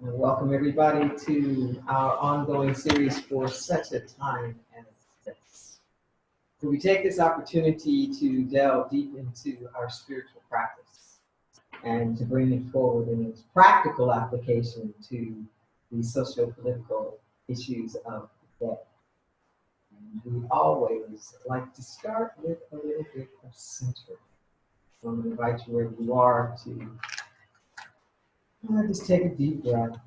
And welcome everybody to our ongoing series for such a time as this. So we take this opportunity to delve deep into our spiritual practice and to bring it forward in its practical application to the socio-political issues of the day. And we always like to start with a little bit of center. So I'm going to invite you wherever you are to just take a deep breath.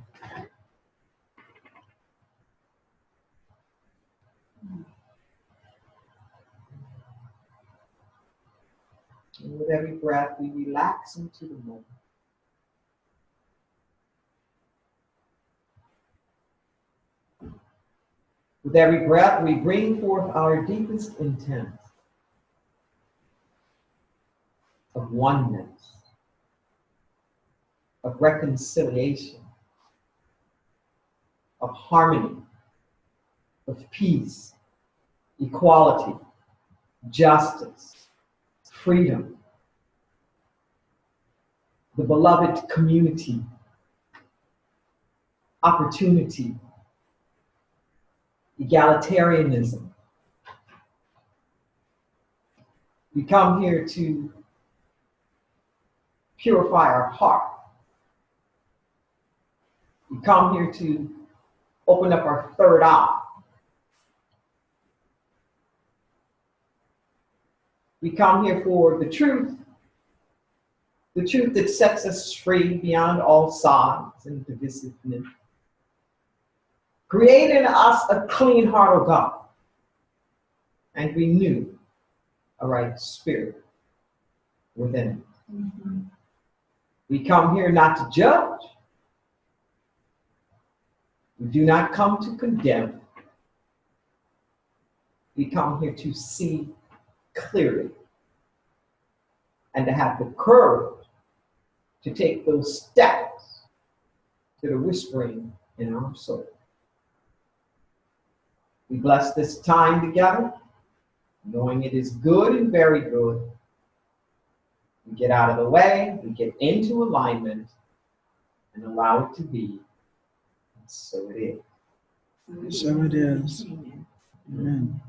And with every breath, we relax into the moment. With every breath, we bring forth our deepest intent of oneness, of reconciliation, of harmony, of peace, equality, justice, freedom, the beloved community, opportunity, egalitarianism. We come here to purify our heart. We come here to open up our third eye. We come here for the truth that sets us free beyond all sides and divisiveness. Create in us a clean heart, O God, and renew a right spirit within us. Mm-hmm. We come here not to judge. We do not come to condemn. We come here to see clearly and to have the courage to take those steps that are whispering in our soul. We bless this time together, knowing it is good and very good. We get out of the way, we get into alignment, and allow it to be. And so it is. So it is. Amen.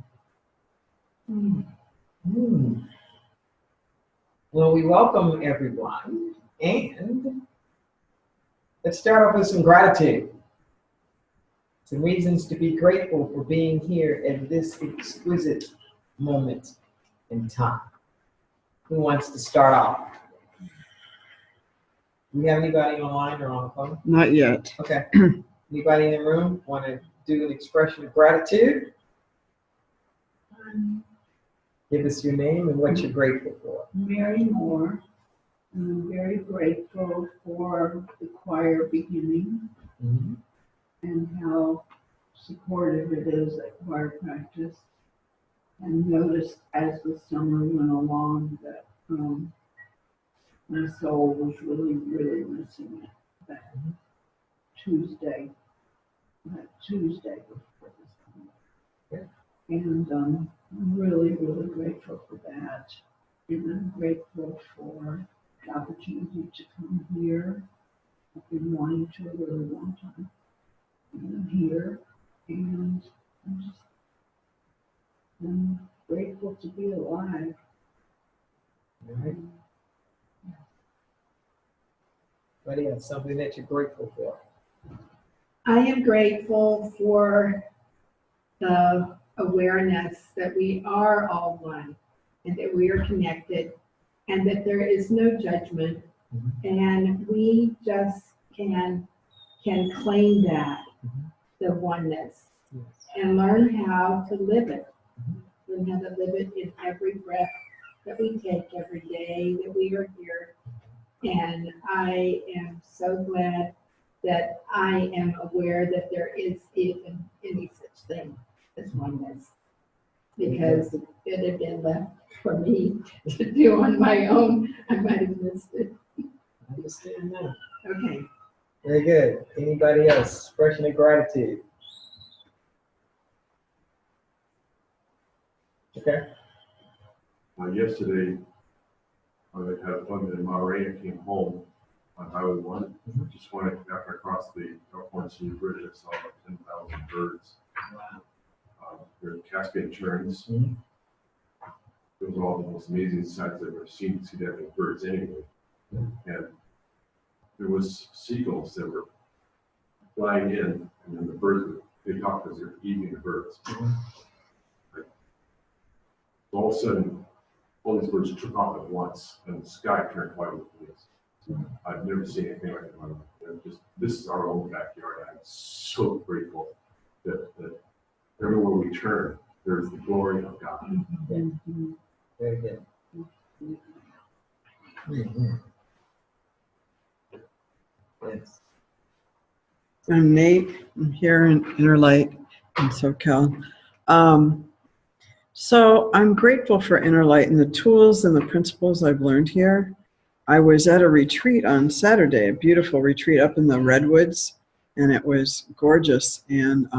Well, we welcome everyone, and let's start off with some gratitude. Some reasons to be grateful for being here at this exquisite moment in time. Who wants to start off? Do we have anybody online or on the phone? Not yet. Okay. Anybody in the room want to do an expression of gratitude? Give us your name and what you're grateful for. Mary Moore. I'm very grateful for the choir beginning and how supportive it is at choir practice. And noticed as the summer went along that my soul was really, really missing it that Tuesday before the summer. Yeah. And I'm really, really grateful for that. And I'm grateful for the opportunity to come here. I've been wanting to a really long time. And I'm here, and I'm grateful to be alive. All right. Buddy, that's something that you're grateful for. I am grateful for the awareness that we are all one and that we are connected and that there is no judgment, and we just can claim that, the oneness, and learn how to live it. Learn how to live it in every breath that we take, every day that we are here. And I am so glad that I am aware that there is even any such thing as oneness, because if it had been left for me to do on my own, I might have missed it. I understand that. Okay. Very good. Anybody else? Expression of gratitude. Okay. Yesterday, I had an appointment in Monterey and came home, on Highway 1. Just went after I crossed the California Senior Bridge, I saw about 10,000 birds. Wow. They're Cascade Terns. Mhm. It was all the most amazing sights I've ever seen to see that many birds anyway. Yeah. And there was seagulls that were flying in, and then the birds would take off because they're eating the birds. Mhm. All of a sudden, all these birds took off at once, and the sky turned white with wings. I've never seen anything like it in my life. This is our own backyard. I'm so grateful that everywhere we turn, there's the glory of God. Mhm. Very good. Mhm. Yes. I'm Nate. I'm here in Interlight in SoCal. So I'm grateful for Interlight and the tools and the principles I've learned here. I was at a retreat on Saturday, a beautiful retreat up in the Redwoods, and it was gorgeous. And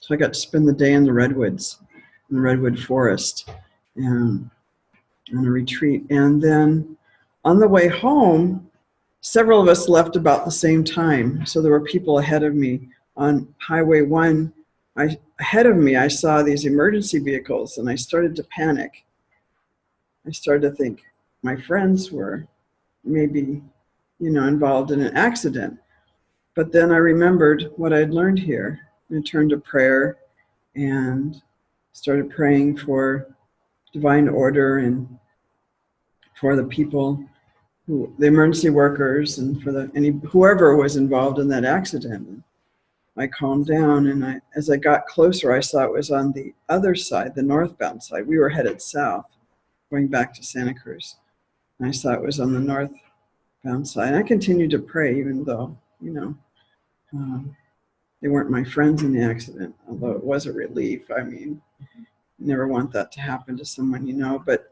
so I got to spend the day in the Redwoods, in the Redwood Forest, and on a retreat. And then on the way home, several of us left about the same time. So there were people ahead of me on Highway 1. Ahead of me, I saw these emergency vehicles, and I started to panic. I started to think my friends were maybe, involved in an accident. But then I remembered what I'd learned here. I turned to prayer and started praying for divine order and for the people, the emergency workers, and for whoever was involved in that accident. I calmed down, and as I got closer, I saw it was on the other side, the northbound side. We were headed south, going back to Santa Cruz. And I saw it was on the northbound side. And I continued to pray, even though, they weren't my friends in the accident, although it was a relief. I mean, you never want that to happen to someone you know, but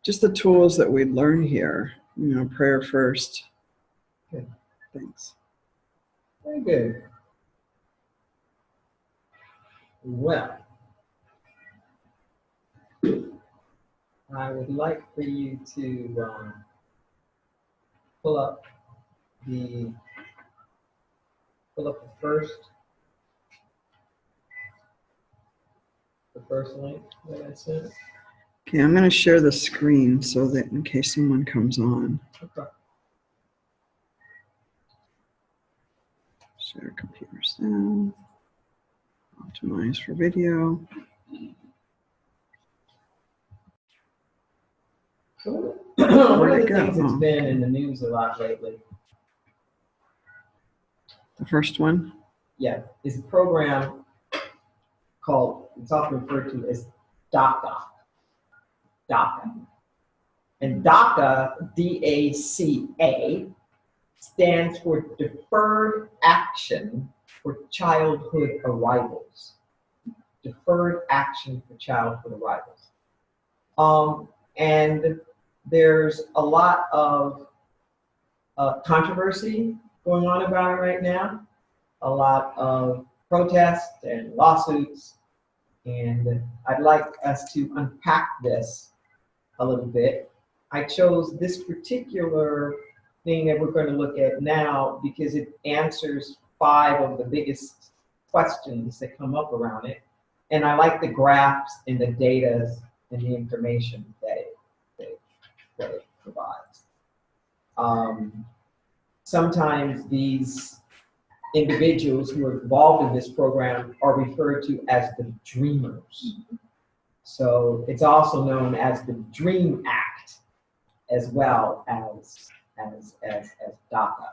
just the tools that we learn here, prayer first. Good. Thanks. Very good. Well, I would like for you to pull up the first link that I sent. Okay, I'm going to share the screen so that in case someone comes on. Okay. Share computer sound. Optimize for video. So one of Where'd the it go? things that's Oh. been in the news a lot lately, The first one? yeah, is a program called, it's often referred to as DACA. DACA. And DACA, D-A-C-A, stands for Deferred Action for Childhood Arrivals. Deferred Action for Childhood Arrivals. And there's a lot of controversy going on about it right now, a lot of protests and lawsuits, and I'd like us to unpack this a little bit. I chose this particular thing that we're going to look at now because it answers 5 of the biggest questions that come up around it, and I like the graphs and the data and the information that it provides. Sometimes these individuals who are involved in this program are referred to as the dreamers. So it's also known as the DREAM Act as well as DACA.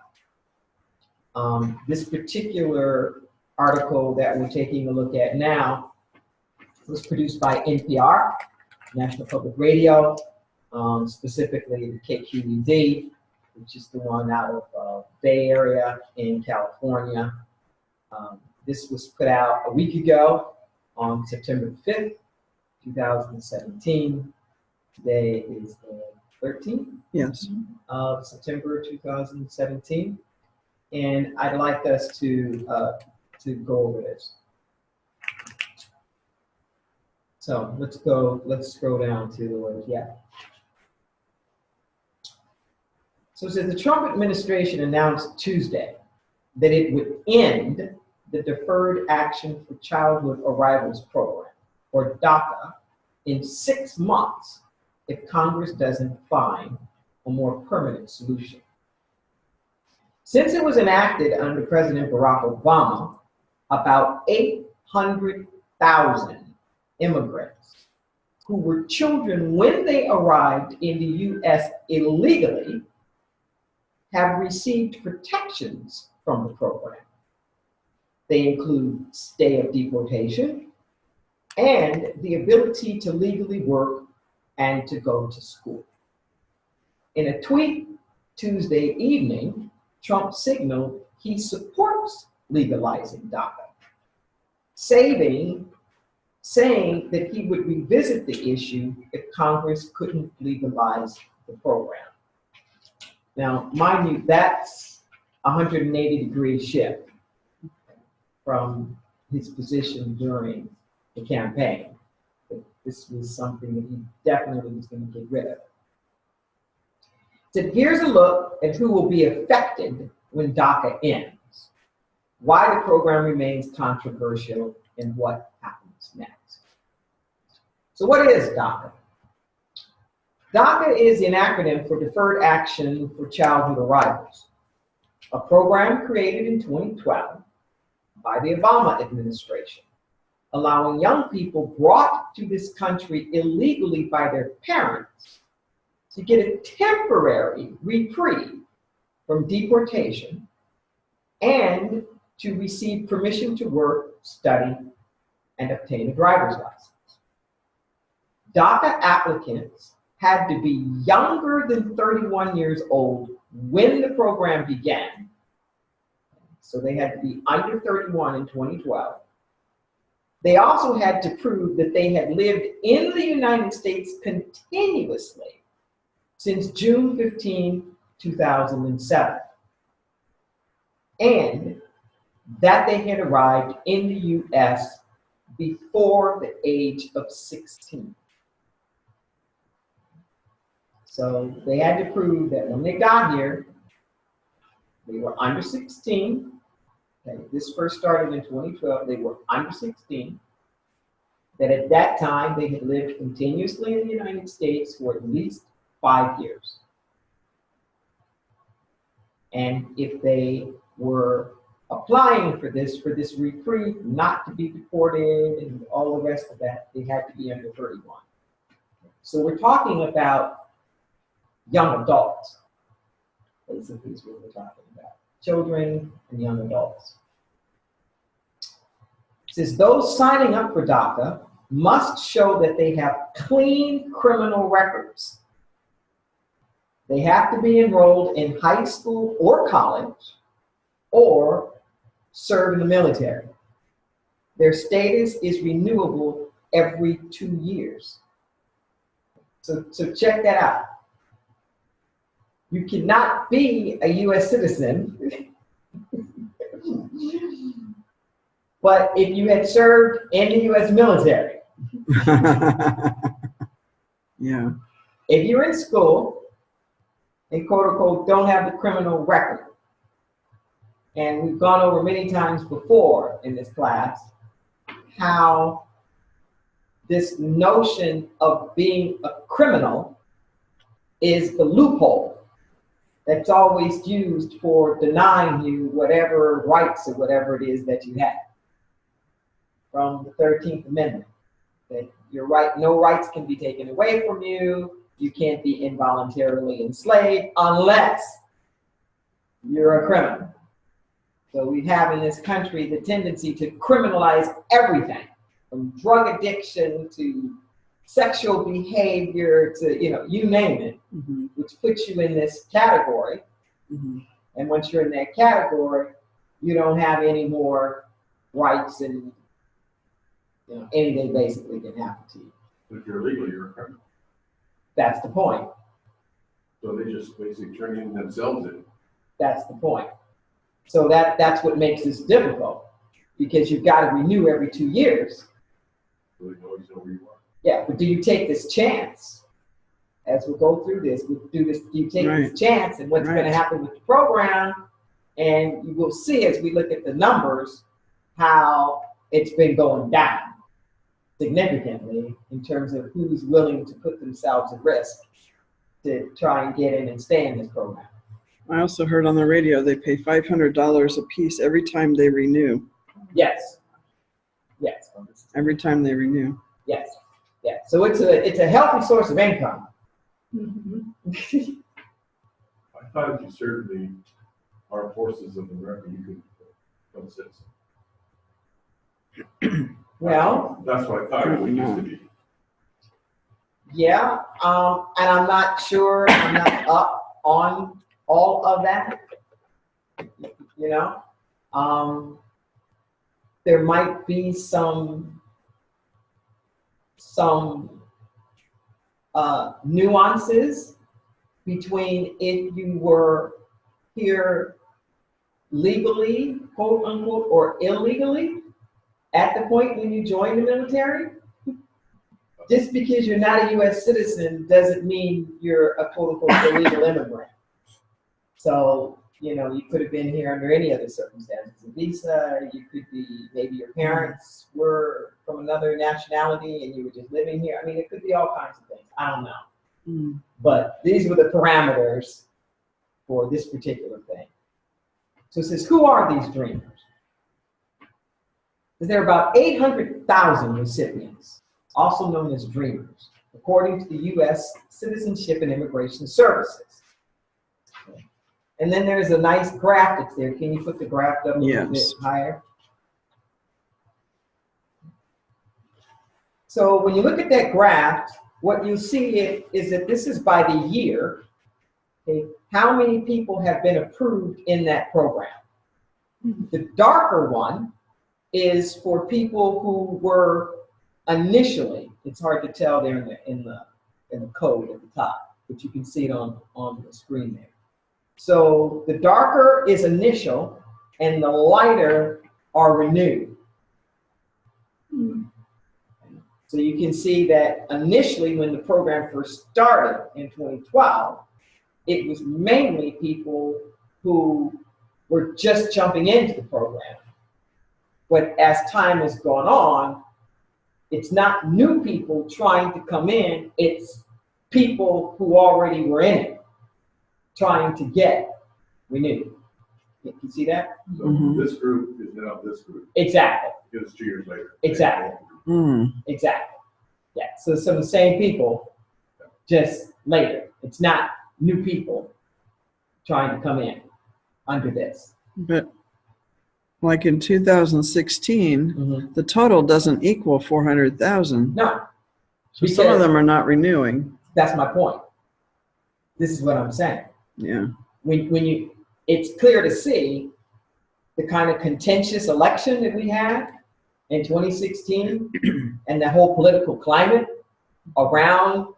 This particular article that we're taking a look at now was produced by NPR, National Public Radio, specifically the KQED, which is the one out of Bay Area in California. This was put out a week ago on September 5th, 2017. Today is the 13th Yes. of September 2017. And I'd like us to go over this. So let's scroll down to, So it says the Trump administration announced Tuesday that it would end the Deferred Action for Childhood Arrivals program, or DACA, in 6 months if Congress doesn't find a more permanent solution. Since it was enacted under President Barack Obama, about 800,000 immigrants who were children when they arrived in the U.S. illegally have received protections from the program. They include stay of deportation and the ability to legally work and to go to school. In a tweet Tuesday evening, Trump signaled he supports legalizing DACA, saying that he would revisit the issue if Congress couldn't legalize the program. Now, mind you, that's a 180-degree shift from his position during the campaign. This was something that he definitely was going to get rid of. So here's a look at who will be affected when DACA ends, why the program remains controversial, and what happens next. So what is DACA? DACA is an acronym for Deferred Action for Childhood Arrivals, a program created in 2012 by the Obama administration, allowing young people brought to this country illegally by their parents to get a temporary reprieve from deportation and to receive permission to work, study, and obtain a driver's license. DACA applicants had to be younger than 31 years old when the program began. So they had to be under 31 in 2012. They also had to prove that they had lived in the United States continuously since June 15, 2007, and that they had arrived in the U.S. before the age of 16. So they had to prove that when they got here, they were under 16. Okay, this first started in 2012. They were under 16. That at that time, they had lived continuously in the United States for at least 5 years. And if they were applying for this reprieve, not to be deported and all the rest of that, they had to be under 31. So we're talking about young adults. Basically is what we're talking about. Children and young adults. It says those signing up for DACA must show that they have clean criminal records. They have to be enrolled in high school or college or serve in the military. Their status is renewable every 2 years. So check that out. You cannot be a U.S. citizen, but if you had served in the U.S. military, yeah. If you're in school and quote unquote don't have the criminal record, and we've gone over many times before in this class how this notion of being a criminal is the loophole that's always used for denying you whatever rights or whatever it is that you have. From the 13th Amendment, that your right, no rights can be taken away from you. You can't be involuntarily enslaved unless you're a criminal. So we have in this country the tendency to criminalize everything, from drug addiction to sexual behavior to, you name it, which puts you in this category. And once you're in that category, you don't have any more rights, and anything basically can happen to you. But if you're illegal, you're a criminal. That's the point. So they just basically turn in themselves in. That's the point. So that's what makes this difficult, because you've got to renew every 2 years. So they always know where you are. Yeah, but do you take this chance as we go through this, you take Right. this chance and what's going to Right. happen with the program, and you will see as we look at the numbers how it's been going down significantly in terms of who's willing to put themselves at risk to try and get in and stay in this program. I also heard on the radio they pay $500 a piece every time they renew. Yes. Yes. Every time they renew. Yes. Yes. So it's a healthy source of income. Mhm. I thought if you served the armed forces of America, you could become a citizen. Well, That's what I thought it would used to be. yeah, and I'm not sure, I'm not up on all of that, you know? There might be some nuances between if you were here legally, quote unquote, or illegally at the point when you join the military. Just because you're not a U.S. citizen doesn't mean you're a quote unquote illegal immigrant. So, you know, you could have been here under any other circumstances. A visa, you could be, maybe your parents were from another nationality and you were just living here. I mean, it could be all kinds of things. I don't know. Mm. But these were the parameters for this particular thing. So it says, who are these dreamers? There are about 800,000 recipients, also known as dreamers, according to the U.S. Citizenship and Immigration Services. And then there's a nice graph that's there. Can you put the graph up a little bit Yes. higher? So when you look at that graph, what you see is that this is by the year. Okay, how many people have been approved in that program? The darker one is for people who were initially, it's hard to tell there in the code at the top, but you can see it on the screen there. So the darker is initial and the lighter are renewed. So you can see that initially when the program first started in 2012, it was mainly people who were just jumping into the program. But as time has gone on, it's not new people trying to come in, it's people who already were in it, trying to get renewed. You see that? So Mhm. this group is now this group, Exactly, because 2 years later. Exactly. Mm. exactly. Yeah, so some of the same people, just later. It's not new people trying to come in under this. But like in 2016, the total doesn't equal 400,000. No, So some of Because- them are not renewing. that's my point. This is what I'm saying. Yeah. It's clear to see the kind of contentious election that we had in 2016 and the whole political climate around,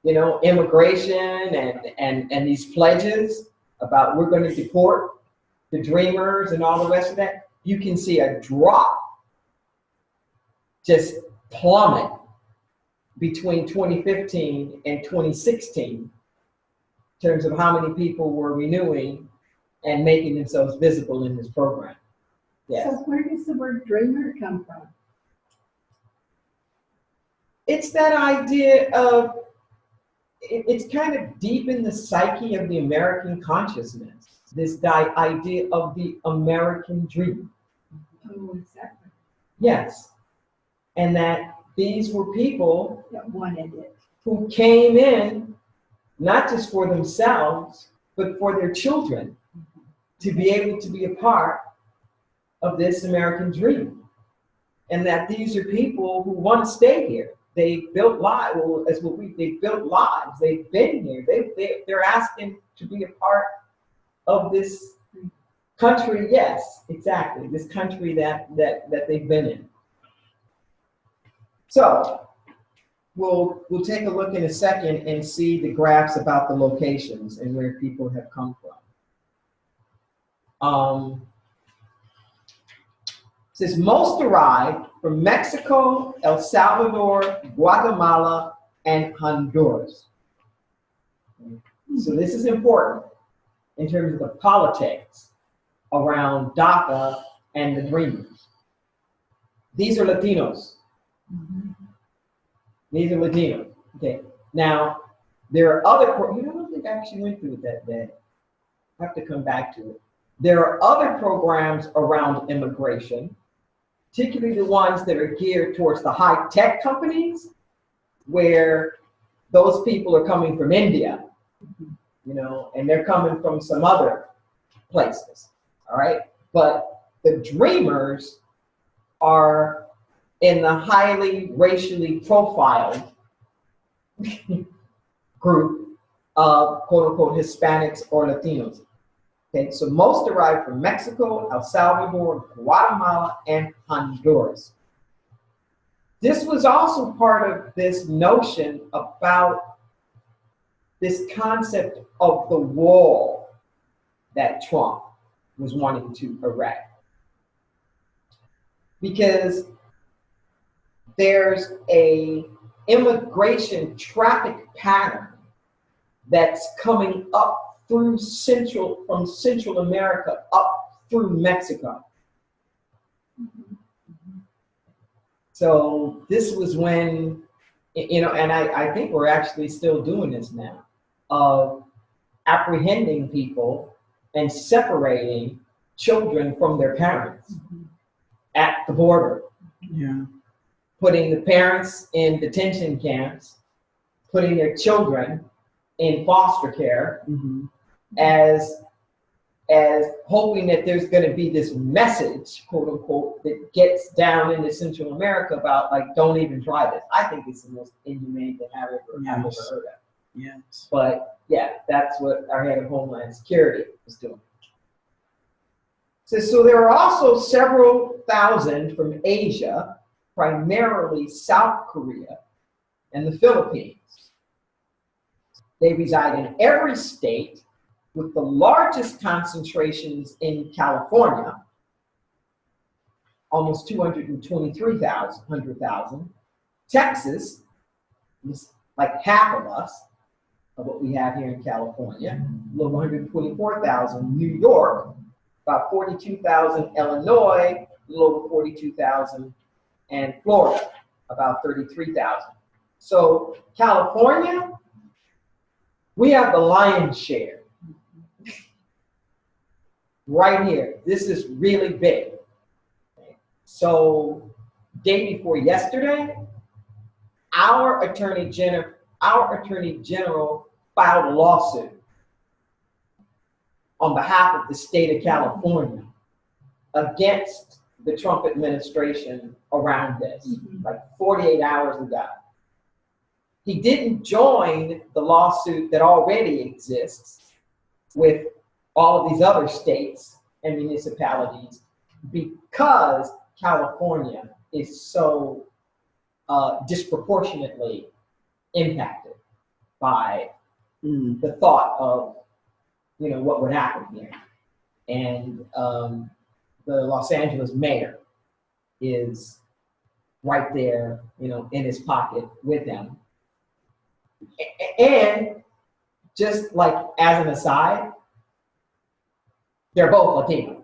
you know, immigration and these pledges about we're going to deport the dreamers and all the rest of that. You can see a drop just plummet between 2015 and 2016 in terms of how many people were renewing and making themselves visible in this program. Yes. So where does the word dreamer come from? It's that idea of, it's kind of deep in the psyche of the American consciousness, this idea of the American dream. Oh, exactly. Yes. And that these were people That wanted it. who came in not just for themselves, but for their children to be able to be a part of this American dream. And that these are people who want to stay here. They built lives, well, they built lives. They've been here. They're asking to be a part of this country. Yes, exactly. This country that they've been in. So we'll take a look in a second and see the graphs about the locations and where people have come from. It says most arrived from Mexico, El Salvador, Guatemala, and Honduras. So this is important in terms of the politics around DACA and the Dreamers. These are Latinos. These are Latinos. Okay. Now, there are other, I don't think I actually went through it that day. I have to come back to it. There are other programs around immigration, particularly the ones that are geared towards the high-tech companies, where those people are coming from India, you know, and they're coming from some other places, all right? But the Dreamers are in the highly racially profiled group of quote-unquote Hispanics or Latinos. Okay, so most derive from Mexico, El Salvador, Guatemala, and Honduras. This was also part of this notion about this concept of the wall that Trump was wanting to erect. Because there's a immigration traffic pattern that's coming up from Central America up through Mexico. So this was when, you know, and I think we're actually still doing this now, of apprehending people and separating children from their parents at the border. Yeah. Putting the parents in detention camps, putting their children in foster care, as hoping that there's going to be this message, quote unquote, that gets down into Central America about, like, don't even try this. I think it's the most inhumane thing I've ever heard of. Yes. But yeah, that's what our head of Homeland Security was doing. So there are also several thousand from Asia, primarily South Korea and the Philippines. They reside in every state, with the largest concentrations in California, almost 223,000. Texas is like half of us, of what we have here in California, a little 124,000. New York, about 42,000. Illinois, a little over 42,000. And Florida, about 33,000. So California, we have the lion's share. Right here, this is really big. So, day before yesterday, our attorney general filed a lawsuit on behalf of the state of California against the Trump administration around this, like 48 hours ago. He didn't join the lawsuit that already exists with all of these other states and municipalities, because California is so disproportionately impacted by the thought of, you know, what would happen here. And the Los Angeles mayor is right there, you know, in his pocket with him. And just like as an aside, they're both Latino.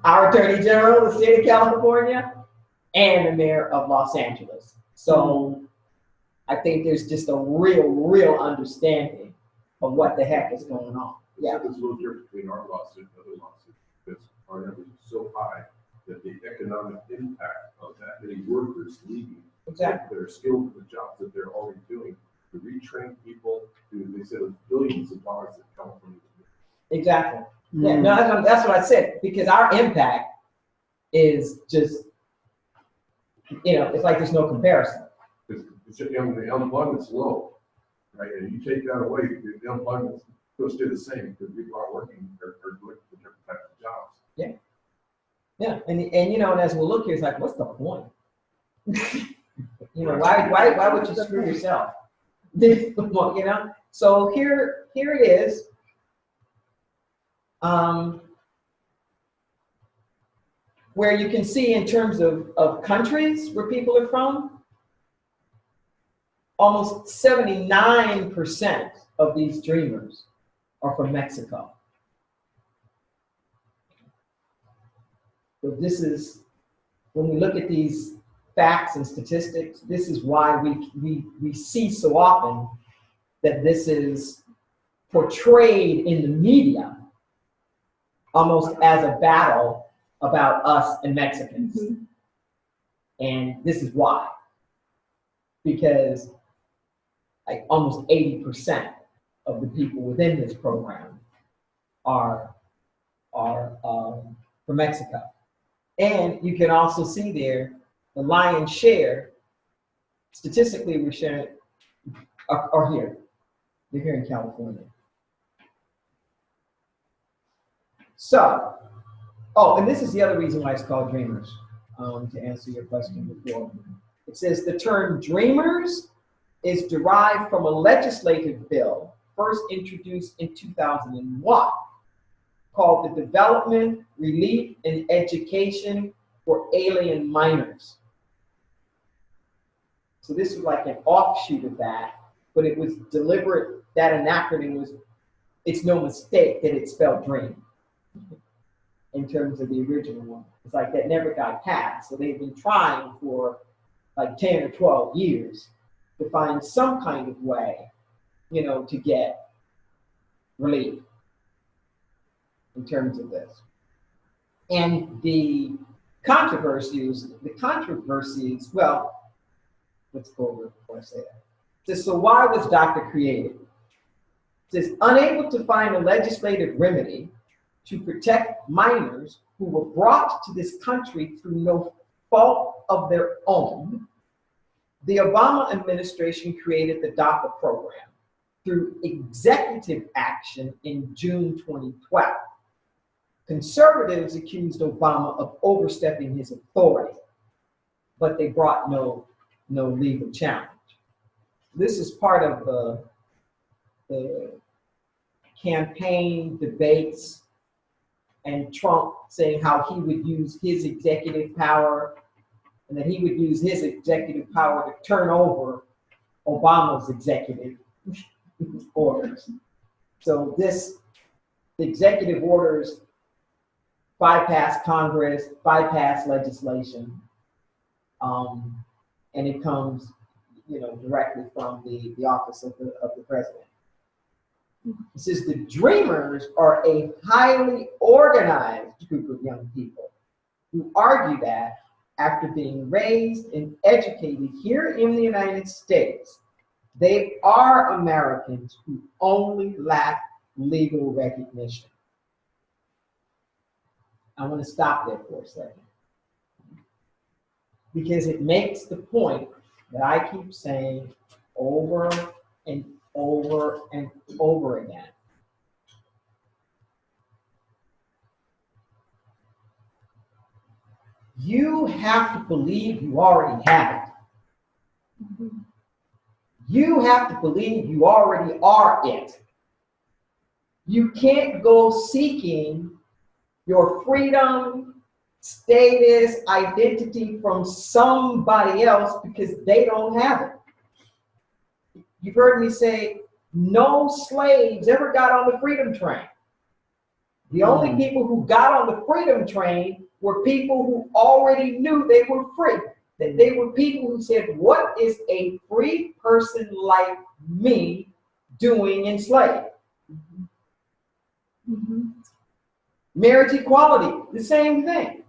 Our Attorney General of the state of California and the mayor of Los Angeles. So I think there's just a real understanding of what the heck is going on. Yeah, there's a little difference between our lawsuit and other lawsuits, because our numbers are so high that the economic impact of that many workers leaving that are skilled in the jobs that they're already doing, to retrain people, they said billions of dollars that California. Exactly. Yeah, no, that's what I said, because our impact is just, you know, it's like there's no comparison. The unemployment's low, right? And you take that away, the unemployment's going to stay the same, because people aren't working or looking for different types of jobs. Yeah. Yeah, and you know, and as we look here, it's like, what's the point? You know, why would you screw yourself? You know? So here it is. Where you can see in terms of countries where people are from, almost 79% of these dreamers are from Mexico. So this is, when we look at these facts and statistics, this is why we see so often that this is portrayed in the media almost as a battle about us and Mexicans. Mhm. And this is why. Because like almost 80% of the people within this program are from Mexico. And you can also see there the lion's share, statistically we're sharing, are here. They're here in California. So, oh, and this is the other reason why it's called Dreamers, to answer your question before. It says the term Dreamers is derived from a legislative bill first introduced in 2001 called the Development, Relief, and Education for Alien Minors. So this is like an offshoot of that, but it was deliberate. That an acronym was, it's no mistake that it spelled dream in terms of the original one. It's like that never got passed. So they've been trying for like 10 or 12 years to find some kind of way, you know, to get relief in terms of this. And the controversies, well, let's go over it before I say that. It says, so why was DACA created? It says, unable to find a legislative remedy to protect minors who were brought to this country through no fault of their own, the Obama administration created the DACA program through executive action in June 2012. Conservatives accused Obama of overstepping his authority, but they brought no legal challenge. This is part of the campaign debates and Trump saying how he would use his executive power and that he would use his executive power to turn over Obama's executive orders. So this executive orders bypass Congress, bypass legislation, and it comes, you know, directly from the office of the president. It says the Dreamers are a highly organized group of young people who argue that after being raised and educated here in the United States, they are Americans who only lack legal recognition. I want to stop there for a second, because it makes the point that I keep saying over and over and over again. You have to believe you already have it. You have to believe you already are it. You can't go seeking your freedom, status, identity from somebody else because they don't have it. You've heard me say, no slaves ever got on the freedom train. The only people who got on the freedom train were people who already knew they were free. That they were people who said, what is a free person like me doing enslaved? Marriage equality, the same thing.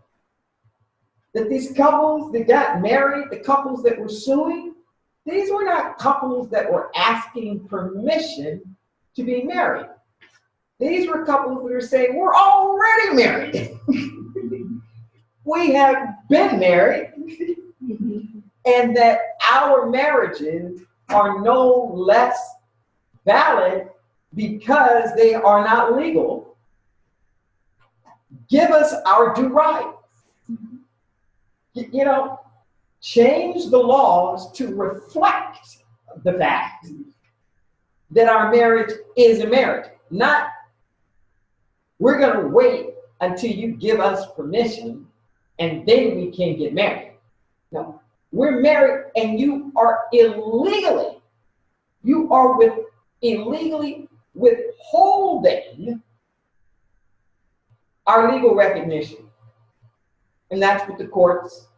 That these couples that got married, the couples that were suing, these were not couples that were asking permission to be married. These were couples that were saying, we're already married. We have been married, and that our marriages are no less valid because they are not legal. Give us our due rights. You know, change the laws to reflect the fact that our marriage is a marriage. Not, we're going to wait until you give us permission and then we can get married. No, we're married and you are illegally You are illegally withholding our legal recognition. And that's what the courts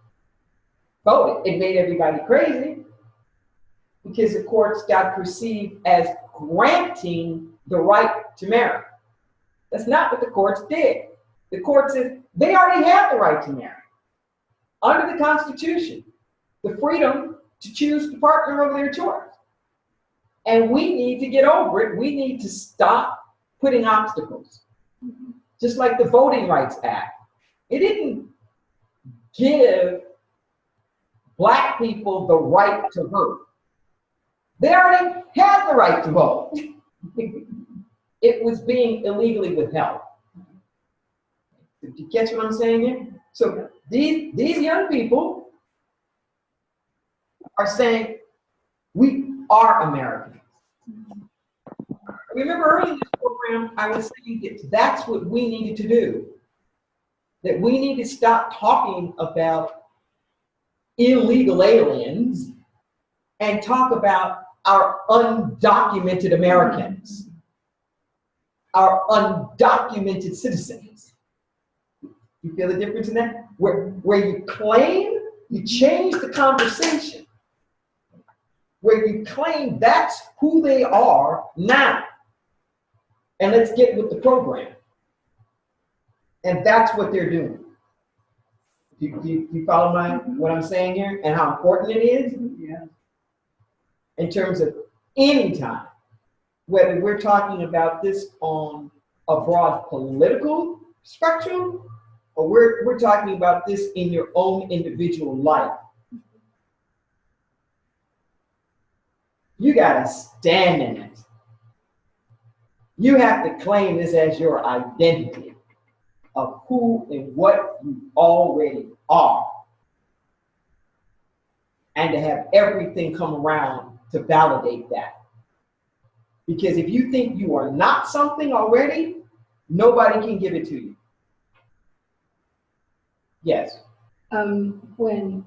voted. It made everybody crazy because the courts got perceived as granting the right to marry. That's not what the courts did. The court said they already have the right to marry. Under the Constitution, the freedom to choose the partner of their choice. And we need to get over it. We need to stop putting obstacles. Just like the Voting Rights Act. It didn't give Black people the right to vote. They already had the right to vote. It was being illegally withheld. Did you catch what I'm saying here? So these young people are saying, we are Americans. Remember early in this program, I was saying that that's what we needed to do. That we need to stop talking about illegal aliens and talk about our undocumented Americans, our undocumented citizens. You feel the difference in that? Where you claim, you change the conversation. Where you claim that's who they are now. And let's get with the program. And that's what they're doing. You follow what I'm saying here and how important it is? Yeah. In terms of any time, whether we're talking about this on a broad political spectrum, or we're talking about this in your own individual life. You gotta stand in it. You have to claim this as your identity of who and what you already are. And to have everything come around to validate that. Because if you think you are not something already, nobody can give it to you. Yes. When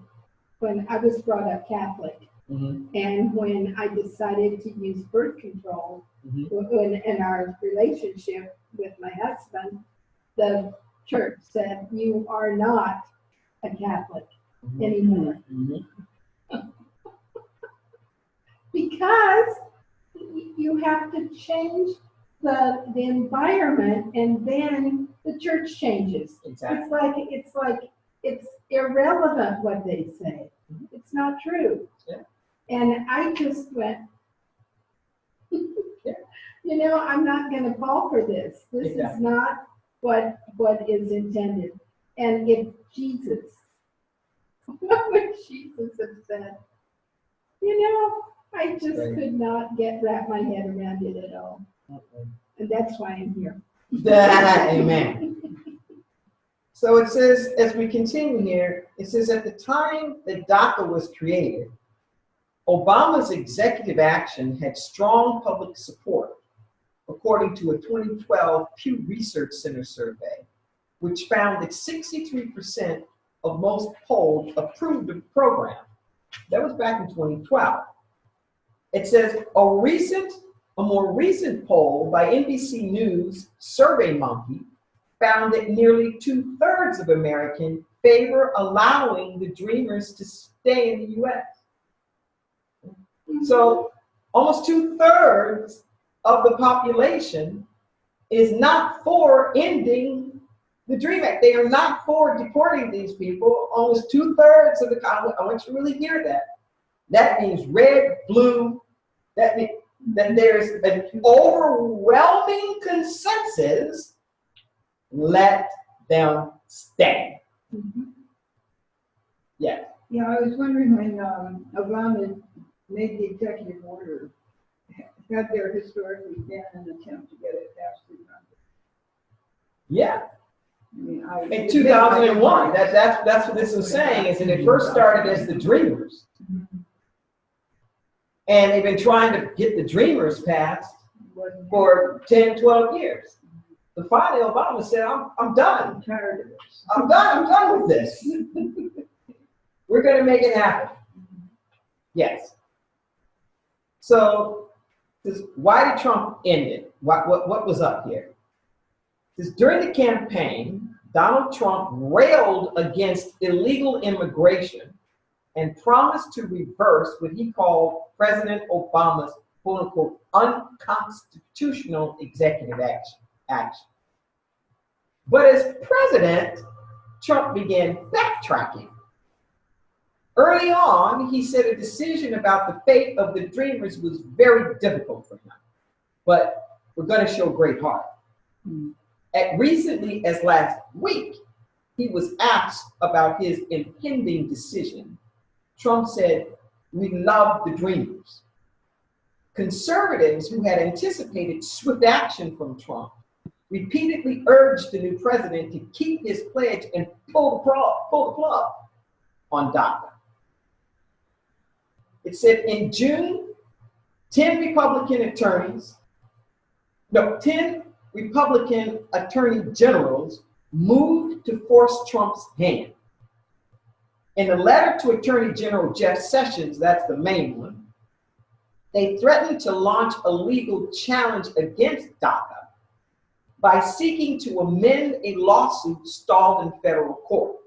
I was brought up Catholic, and when I decided to use birth control in our relationship with my husband, the church said, you are not a Catholic anymore. Because you have to change the environment, and then the church changes. Exactly. It's irrelevant what they say. It's not true. Yeah. And I just went, you know, I'm not going to fall for this. This is not what is intended. And if Jesus, what would Jesus have said? You know, I just could not wrap my head around it at all. And that's why I'm here. Amen. So it says, as we continue here, it says at the time that DACA was created, Obama's executive action had strong public support, according to a 2012 Pew Research Center survey, which found that 63% of most polled approved of the program. That was back in 2012. It says a more recent poll by NBC News SurveyMonkey found that nearly 2/3 of Americans favor allowing the Dreamers to stay in the U.S. So almost 2/3 of the population is not for ending the DREAM Act. They are not for deporting these people. Almost 2/3 of the, I want you to really hear that. That means red, blue, that means that there's an overwhelming consensus, let them stay. Yeah. Yeah, I was wondering when Obama made the executive order, had there historically been an attempt to get it passed through Congress? Yeah. I mean, In 2001, that's what this is saying, is that it first started as the Dreamers. And they've been trying to get the Dreamers passed for 10, 12 years. But finally, Obama said, I'm done. I'm tired of this. I'm done with this. We're going to make it happen. Yes. So, why did Trump end it? What was up here? Because during the campaign, Donald Trump railed against illegal immigration and promised to reverse what he called President Obama's quote unquote unconstitutional executive action. But as president, Trump began backtracking. Early on, he said a decision about the fate of the Dreamers was very difficult for him, but we're going to show great heart. Recently as last week, he was asked about his impending decision. Trump said, "We love the Dreamers." Conservatives who had anticipated swift action from Trump repeatedly urged the new president to keep his pledge and pull the plug on DACA. It said in June, 10 Republican attorney generals moved to force Trump's hand. In a letter to Attorney General Jeff Sessions, that's the main one, they threatened to launch a legal challenge against DACA by seeking to amend a lawsuit stalled in federal court.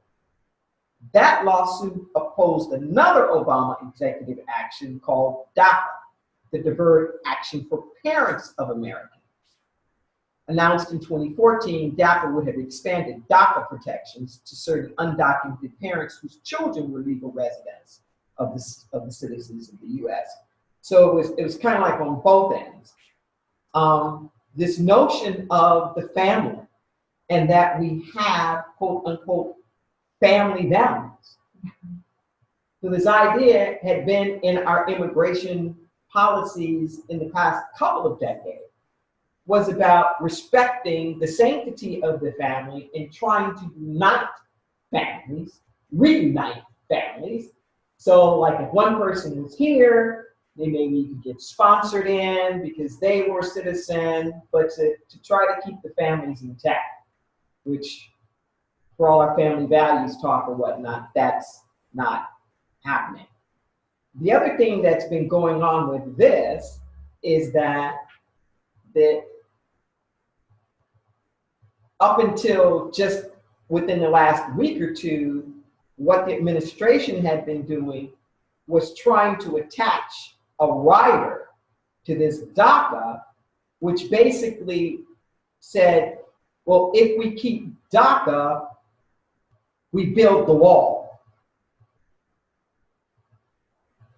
That lawsuit opposed another Obama executive action called DACA, the Deferred Action for Parents of Americans. Announced in 2014, DACA would have expanded DACA protections to certain undocumented parents whose children were legal residents of the citizens of the U.S. So it was kind of like on both ends. This notion of the family and that we have, quote unquote, family values. So this idea had been in our immigration policies in the past couple of decades, was about respecting the sanctity of the family and trying to reunite families. So like if one person was here, they maybe could get sponsored in because they were a citizen, but to try to keep the families intact, which for all our family values talk or whatnot, that's not happening. The other thing that's been going on with this is that up until just within the last week or two, what the administration had been doing was trying to attach a rider to this DACA, which basically said, well, if we keep DACA, we build the wall.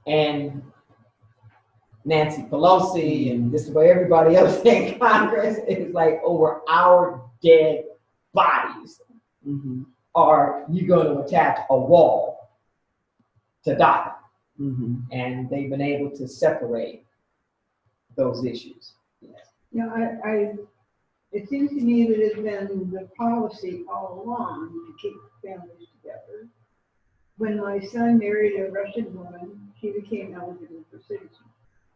And Nancy Pelosi and just about everybody else in Congress is like, over our dead bodies are you going to attach a wall to DACA? And they've been able to separate those issues. Yeah, it seems to me that it's been the policy all along to keep families together. When my son married a Russian woman, she became eligible for citizenship.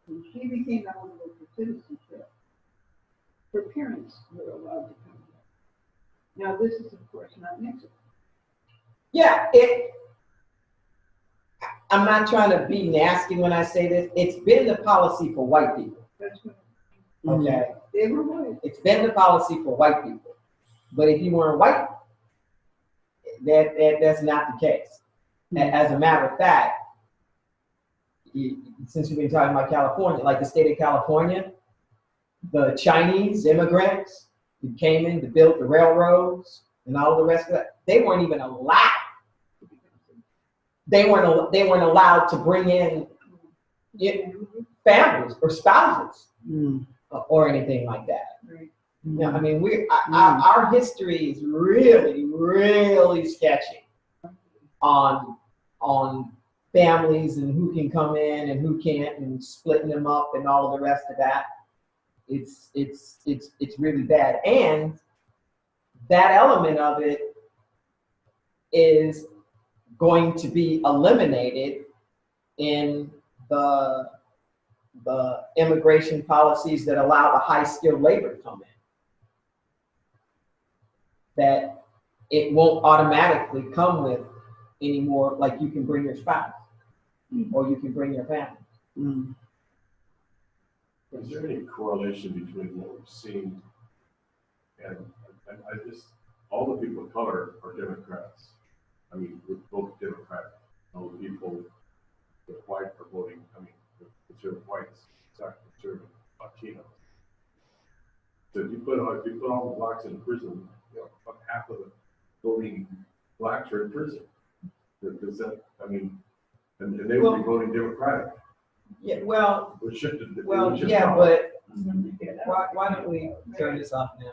When she became eligible for citizenship, her parents were allowed to come here. Now, this is, of course, not Mexico. Yeah, I'm not trying to be nasty when I say this. It's been the policy for white people. That's what. Okay. They were white. It's been the policy for white people. But if you weren't white, that's not the case. As a matter of fact, since we've been talking about California, like the state of California, the Chinese immigrants who came in to build the railroads and all the rest of that, they weren't even allowed. They weren't allowed to bring in families or spouses or anything like that. Right. Yeah, I mean, our history is really, really sketchy on families and who can come in and who can't, and splitting them up and all of the rest of that. It's really bad, and that element of it is going to be eliminated in the immigration policies that allow the high-skilled labor to come in. That it won't automatically come with anymore, like you can bring your spouse or you can bring your family. Is there any correlation between what we've seen and I just, all the people of color are Democrats. I mean, we're both Democratic. All the people, the white are voting, I mean, the conservative whites, exactly, conservative Latinos. So if you put all the blacks in prison, you know, about half of the voting blacks are in prison. Does that, I mean, and they would be voting Democratic. Yeah, well, Which shifted. yeah, but why don't we turn this off now?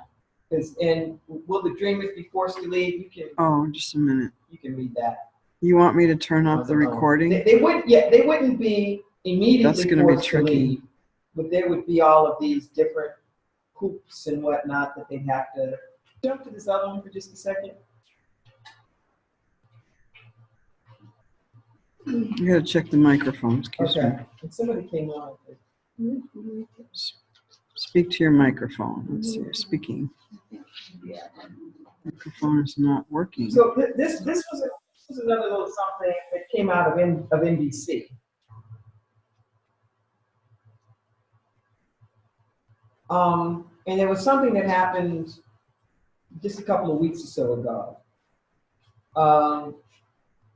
And will the Dreamers be forced to leave? Oh, just a minute. You can read that. You want me to turn off the recording? They wouldn't be immediately That's gonna be forced to tricky. leave, but there would be all of these different hoops and whatnot that they'd have to jump to this other one for just a second. You gotta check the microphone, excuse me. Okay. And somebody came on. Speak to your microphone. Let's see, you're speaking. Microphone is not working. So this was another little something that came out of NBC. And there was something that happened just a couple of weeks or so ago,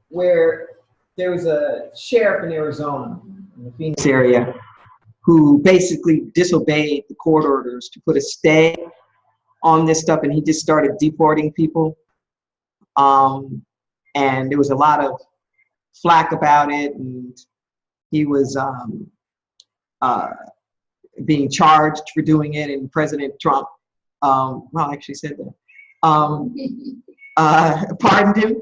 where there was a sheriff in Arizona, in the Phoenix area, who basically disobeyed the court orders to put a stay on this stuff, and he just started deporting people. And there was a lot of flack about it, and he was being charged for doing it, and President Trump, actually said that, pardoned him,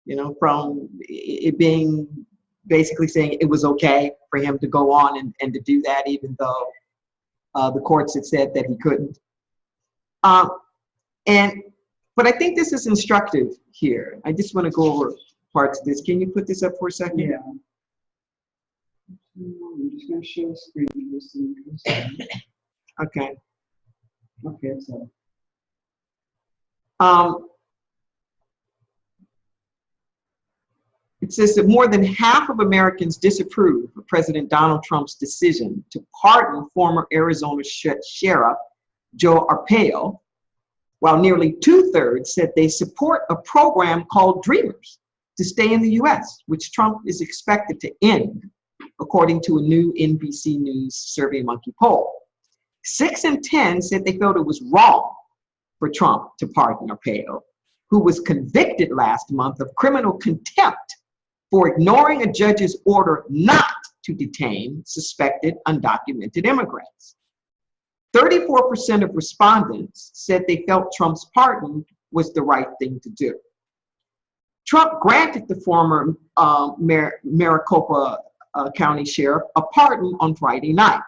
you know, from it being basically saying it was okay for him to go on and to do that, even though the courts had said that he couldn't. But I think this is instructive here. I just want to go over parts of this. Can you put this up for a second? Yeah. I'm just going to share the screen just so you can see. Okay. Okay, so. It says that more than half of Americans disapprove of President Donald Trump's decision to pardon former Arizona Sheriff Joe Arpaio, while nearly 2/3 said they support a program called Dreamers to stay in the U.S., which Trump is expected to end, according to a new NBC News SurveyMonkey poll. 6 in 10 said they felt it was wrong for Trump to pardon Arpaio, who was convicted last month of criminal contempt for ignoring a judge's order not to detain suspected undocumented immigrants. 34% of respondents said they felt Trump's pardon was the right thing to do. Trump granted the former Maricopa County Sheriff a pardon on Friday night.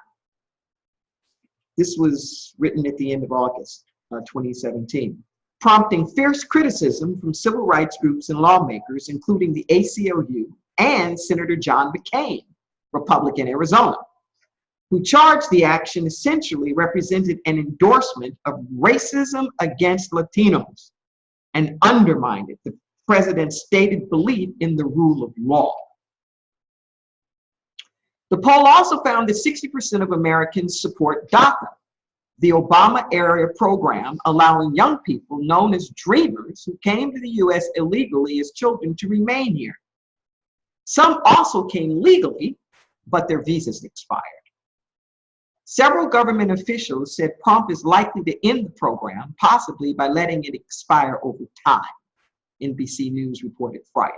This was written at the end of August 2017, prompting fierce criticism from civil rights groups and lawmakers, including the ACLU and Senator John McCain, Republican Arizona, who charged the action essentially represented an endorsement of racism against Latinos and undermined the president's stated belief in the rule of law. The poll also found that 60% of Americans support DACA, the Obama-era program allowing young people known as Dreamers who came to the U.S. illegally as children to remain here. Some also came legally, but their visas expired. Several government officials said Trump is likely to end the program, possibly by letting it expire over time, NBC News reported Friday.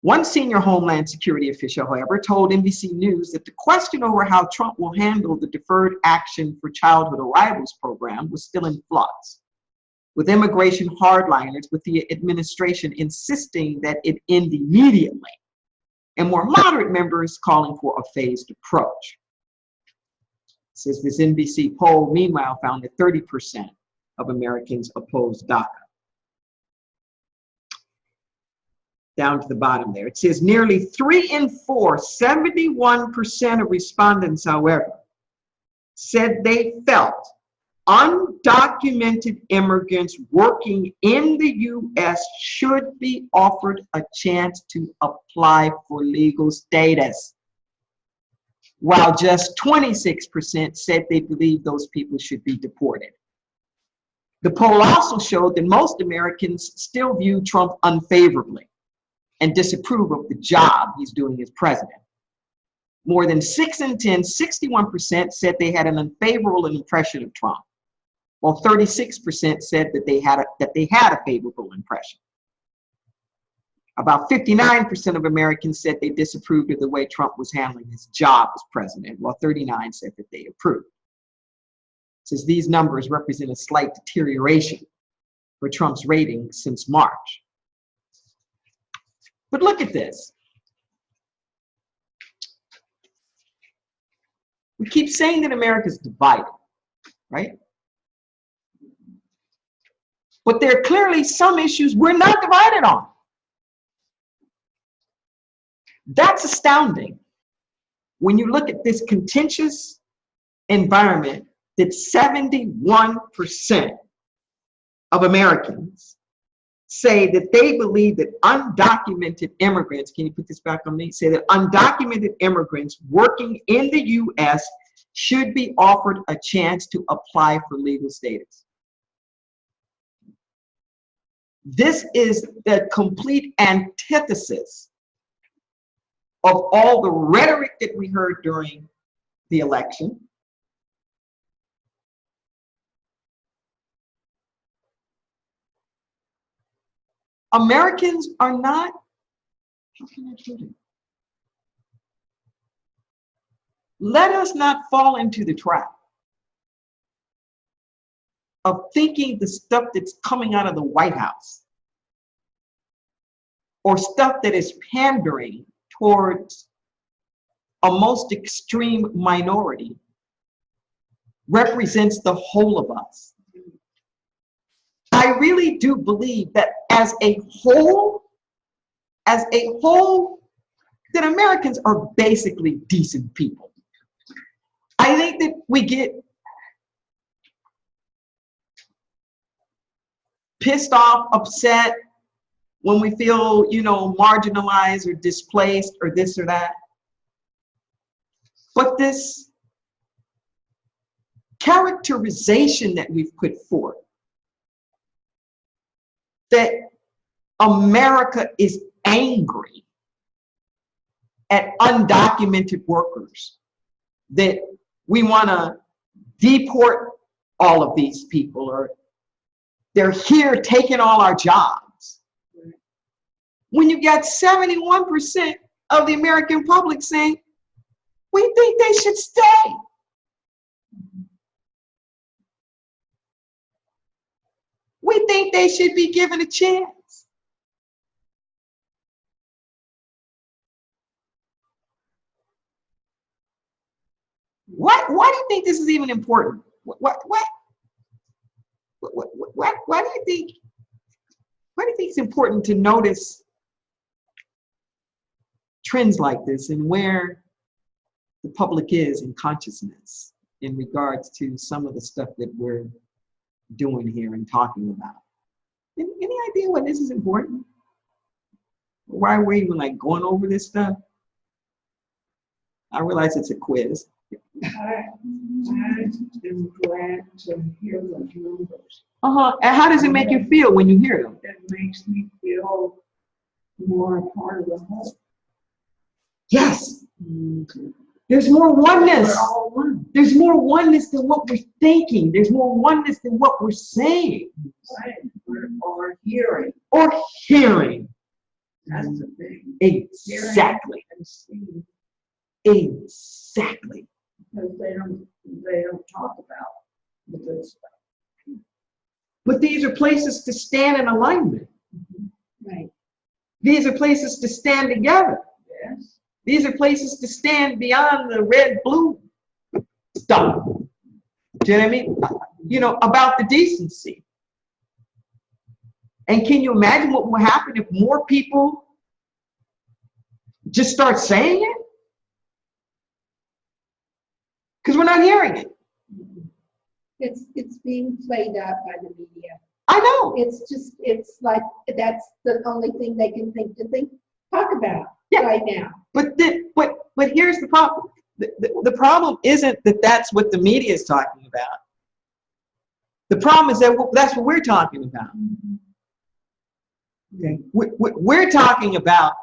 One senior Homeland Security official, however, told NBC News that the question over how Trump will handle the Deferred Action for Childhood Arrivals program was still in flux, with immigration hardliners with the administration insisting that it end immediately, and more moderate members calling for a phased approach. Says this NBC poll, meanwhile, found that 30% of Americans opposed DACA. Down to the bottom there, it says nearly 3 in 4, 71% of respondents, however, said they felt undocumented immigrants working in the U.S. should be offered a chance to apply for legal status. while just 26% said they believe those people should be deported. The poll also showed that most Americans still view Trump unfavorably and disapprove of the job he's doing as president. More than 6 in 10, 61% said they had an unfavorable impression of Trump, while 36% said that they had a favorable impression. About 59% of Americans said they disapproved of the way Trump was handling his job as president, while 39% said that they approved. Since these numbers represent a slight deterioration for Trump's rating since March. But look at this. We keep saying that America's divided, right? But there are clearly some issues we're not divided on. That's astounding when you look at this contentious environment that 71% of Americans say that they believe that undocumented immigrants, can you put this back on me? Say that undocumented immigrants working in the U.S. should be offered a chance to apply for legal status. This is the complete antithesis of all the rhetoric that we heard during the election. Americans are not, how can I put it? Let us not fall into the trap of thinking the stuff that's coming out of the White House or stuff that is pandering towards a most extreme minority represents the whole of us. I really do believe that as a whole, that Americans are basically decent people. I think that we get pissed off, upset when we feel, you know, marginalized or displaced or this or that. But this characterization that we've put forth, that America is angry at undocumented workers, that we want to deport all of these people, or they're here taking all our jobs. When you got 71% of the American public saying, we think they should stay. We think they should be given a chance. Why do you think this is even important? Why do you think it's important to notice trends like this and where the public is in consciousness in regards to some of the stuff that we're doing here and talking about? Any idea why this is important? Why we're even like going over this stuff? I realize it's a quiz. I am glad to hear those numbers. And how does it make you feel when you hear them? It makes me feel more a part of the whole. Yes. There's more oneness. We're all one. There's more oneness than what we're thinking. There's more oneness than what we're saying. Right. Or hearing. Or hearing. That's the thing. Exactly. And seeing. Exactly. Because they don't talk about the good stuff. But these are places to stand in alignment. Right. These are places to stand together. Yes. These are places to stand beyond the red, blue stuff. Do you know what I mean? You know, about the decency. And can you imagine what will happen if more people just start saying it? Because we're not hearing it. It's being played out by the media. I know. It's like that's the only thing they can talk about Yeah. right now. But here's the problem. the problem isn't that that's what the media is talking about. The problem is that that's what we're talking about. Okay, we're talking about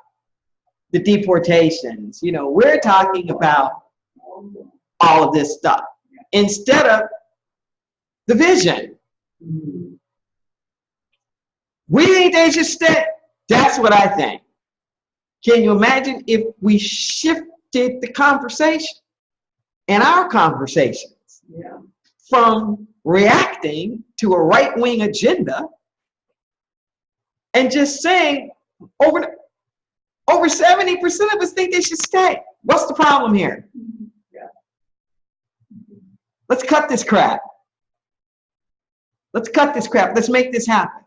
the deportations. You know, we're talking about all of this stuff instead of the vision. We think they should stay. That's what I think. Can you imagine if we shifted the conversation and our conversations from reacting to a right-wing agenda and just saying over 70% of us think they should stay. What's the problem here? Let's cut this crap. Let's cut this crap. Let's make this happen.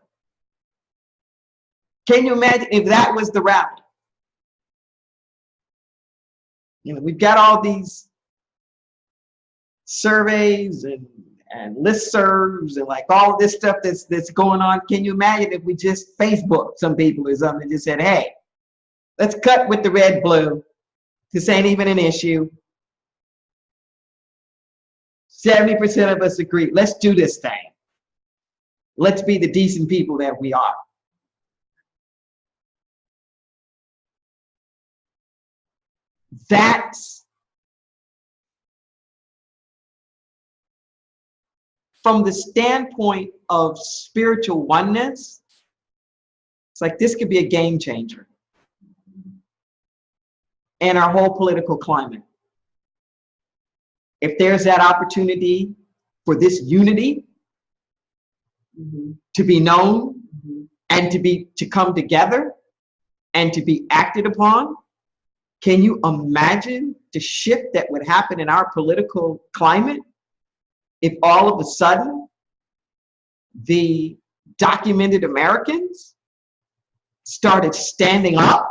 Can you imagine if that was the route? You know, we've got all these surveys and listservs and like all of this stuff that's going on. Can you imagine if we just Facebook some people or something and just said, hey, let's cut with the red, blue. This ain't even an issue. 70% of us agree. Let's do this thing. Let's be the decent people that we are. That's from the standpoint of spiritual oneness. It's like this could be a game changer in our whole political climate. If there's that opportunity for this unity to be known and to come together and to be acted upon, can you imagine the shift that would happen in our political climate if all of a sudden the documented Americans started standing up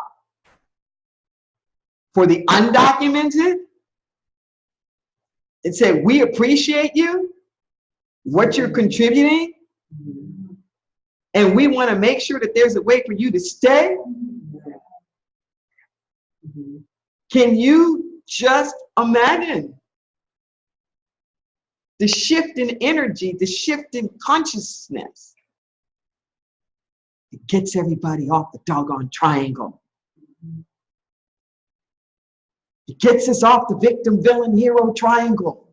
for the undocumented and say, we appreciate you, what you're contributing, and we want to make sure that there's a way for you to stay? Can you just imagine the shift in energy, the shift in consciousness? It gets everybody off the doggone triangle. It gets us off the victim, villain, hero triangle.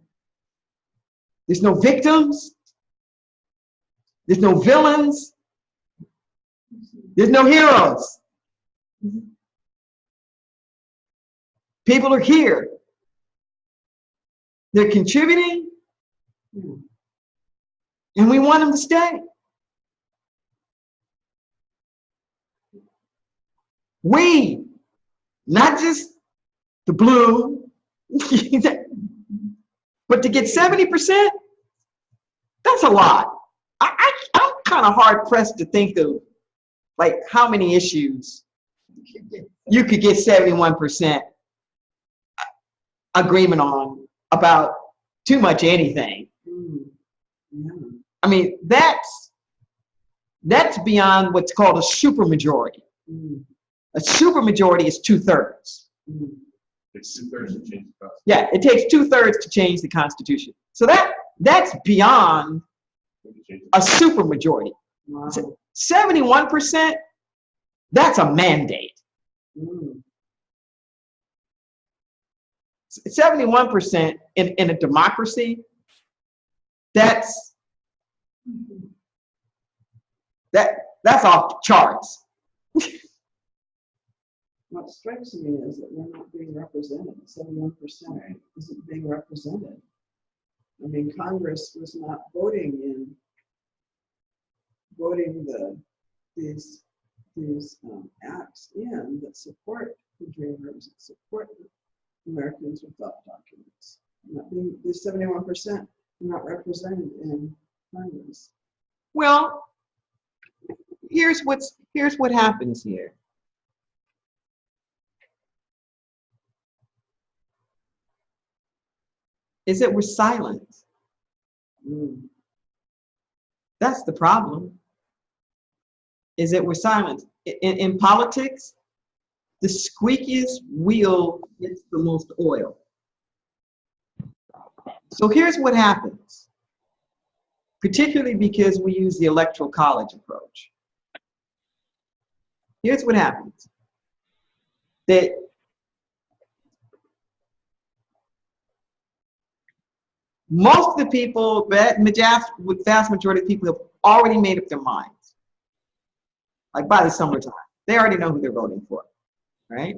There's no victims. There's no villains. There's no heroes. People are here. They're contributing. And we want them to stay. We, not just the blue, but to get 70%, that's a lot. I'm kind of hard pressed to think of like how many issues you could get 71% agreement on about too much anything. I mean, that's beyond what's called a supermajority. A supermajority is 2/3. It's 2/3 to change the Constitution. Yeah, it takes 2/3 to change the Constitution. So that's beyond a supermajority. Wow. 71%, that's a mandate. 71% in a democracy, that's off the charts. What strikes me is that we're not being represented. 71% isn't being represented. I mean, Congress was not voting these acts in that support the dreamers, that support Americans without documents. These 71% are not represented in Congress. Well, here's what happens here. Is that we're silent. That's the problem. Is that we're silent. In politics, the squeakiest wheel gets the most oil. So here's what happens, particularly because we use the electoral college approach. Here's what happens. That most of the people, vast majority of people have already made up their minds. Like by the summertime, they already know who they're voting for, right?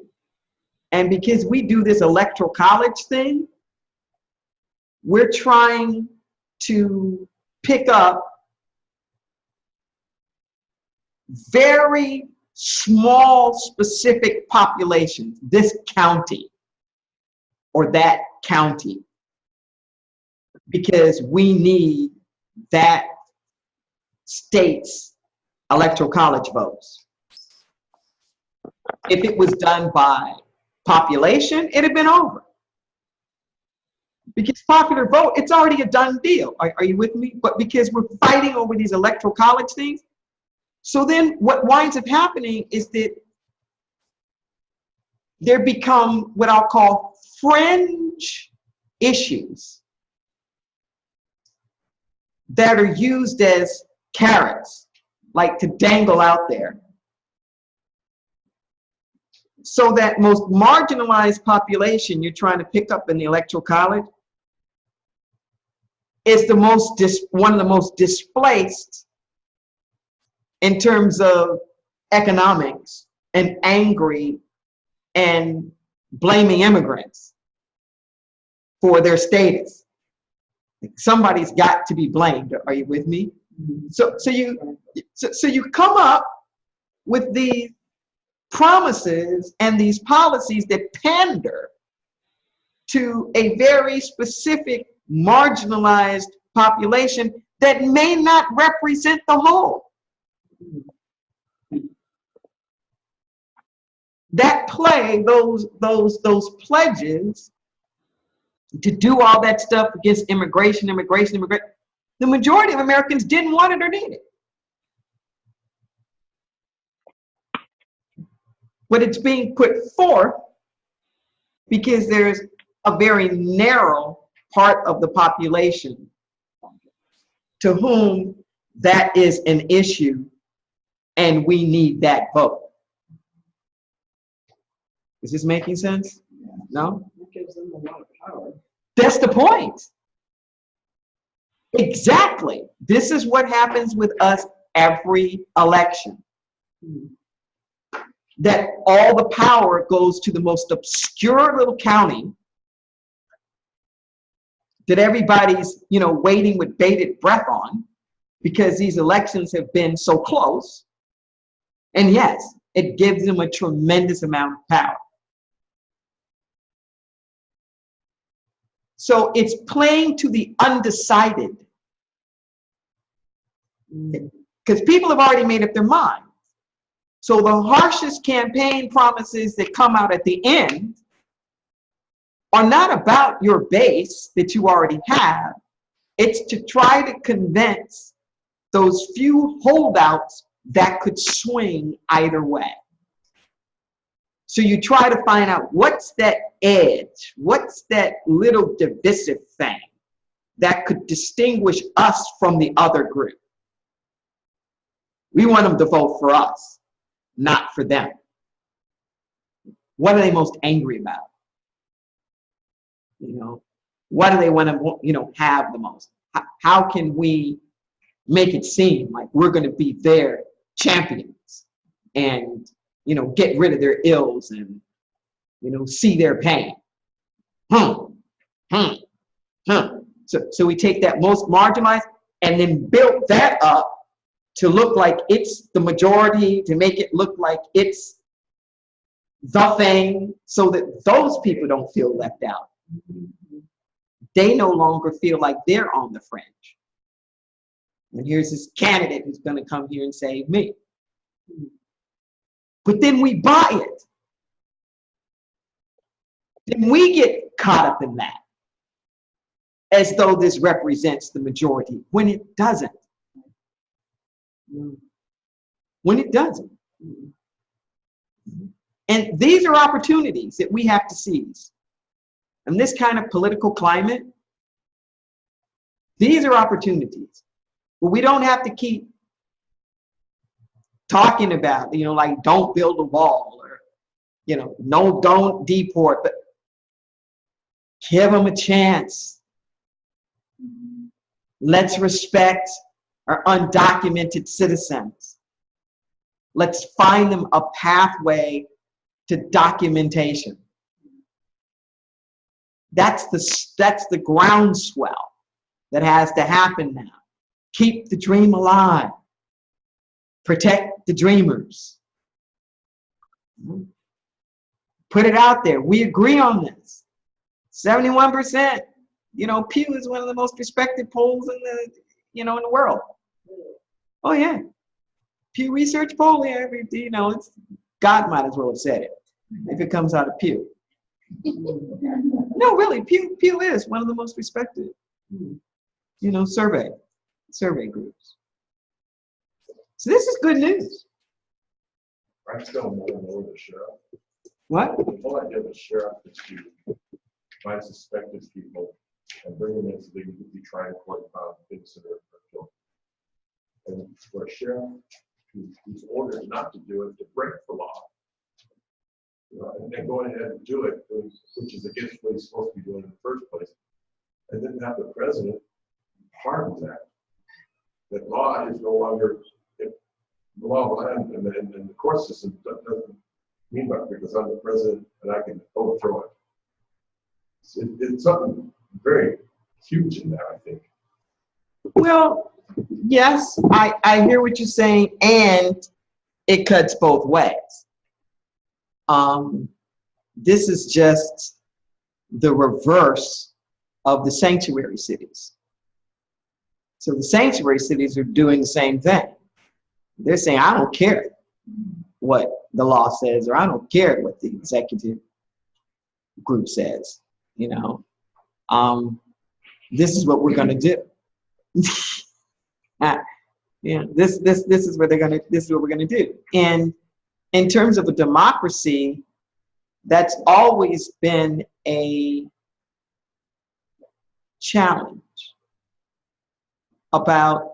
And because we do this electoral college thing, we're trying to pick up very small specific populations, this county or that county, because we need that state's electoral college votes. If it was done by population, it'd have been over. Because popular vote, it's already a done deal. Are you with me? But because we're fighting over these electoral college things, so then what winds up happening is that there become what I'll call fringe issues that are used as carrots, like to dangle out there. So that most marginalized population you're trying to pick up in the electoral college is one of the most displaced in terms of economics and angry and blaming immigrants for their status. Somebody's got to be blamed. Are you with me? So you come up with these promises and these policies that pander to a very specific marginalized population that may not represent the whole. That play, those pledges to do all that stuff against immigration, the majority of Americans didn't want it or need it. But it's being put forth because there's a very narrow part of the population to whom that is an issue and we need that vote. Is this making sense? No? It gives them a lot of power. That's the point. Exactly. This is what happens with us every election. That all the power goes to the most obscure little county that everybody's, waiting with bated breath on because these elections have been so close. And yes, it gives them a tremendous amount of power. So it's playing to the undecided because people have already made up their mind. So the harshest campaign promises that come out at the end are not about your base that you already have. It's to try to convince those few holdouts that could swing either way. So you try to find out what's that edge, what's that little divisive thing that could distinguish us from the other group. We want them to vote for us, not for them. What are they most angry about? What do they want to, have the most? How can we make it seem like we're going to be their champions and, get rid of their ills and, see their pain? So we take that most marginalized and then build that up to look like it's the majority, to make it look like it's the thing, so that those people don't feel left out. They no longer feel like they're on the fringe. And here's this candidate who's going to come here and save me. But then we buy it. Then we get caught up in that, as though this represents the majority, when it doesn't. When it doesn't. And these are opportunities that we have to seize. In this kind of political climate, These are opportunities. But we don't have to keep talking about, like don't build a wall or, no, don't deport, but give them a chance. Let's respect our undocumented citizens. Let's find them a pathway to documentation. That's the groundswell that has to happen now. Keep the dream alive. Protect the dreamers. Put it out there. We agree on this. 71%. Pew is one of the most respected polls in the world. Oh yeah. Pew Research poll, yeah, it's God might as well have said it if it comes out of Pew. No, really, Pew is one of the most respected, survey groups. So this is good news. I still more the sheriff. What? The whole idea of the sheriff is to find suspected people and bring them in so they can be tried in court and found innocent or guilty. And for a sheriff who's ordered not to do it, to break the law, and then go ahead and do it, which is against what he's supposed to be doing in the first place, and then have the president pardon that. That law is no longer the law of the land, and the court system doesn't mean much because I'm the president and I can overthrow it. It's something very huge in there, I think. Well, yes, I hear what you're saying, and it cuts both ways. This is just the reverse of the sanctuary cities. So the sanctuary cities are doing the same thing. They're saying, I don't care what the law says, or I don't care what the executive group says. This is what we're going to do. This is what this is what we're going to do. And in terms of a democracy, that's always been a challenge about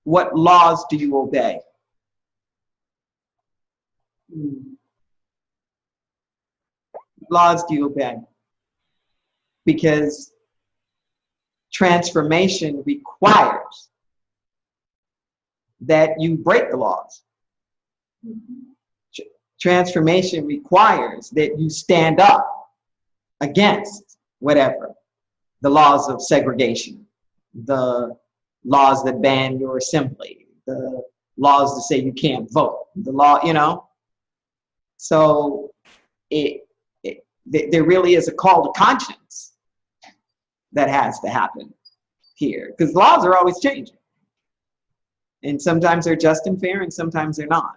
what laws do you obey. Laws do you obey? Because transformation requires that you break the laws. Transformation requires that you stand up against whatever, the laws of segregation, the laws that ban your assembly, the laws that say you can't vote, the law, So there really is a call to conscience that has to happen here, because laws are always changing. And sometimes they're just and fair, and sometimes they're not.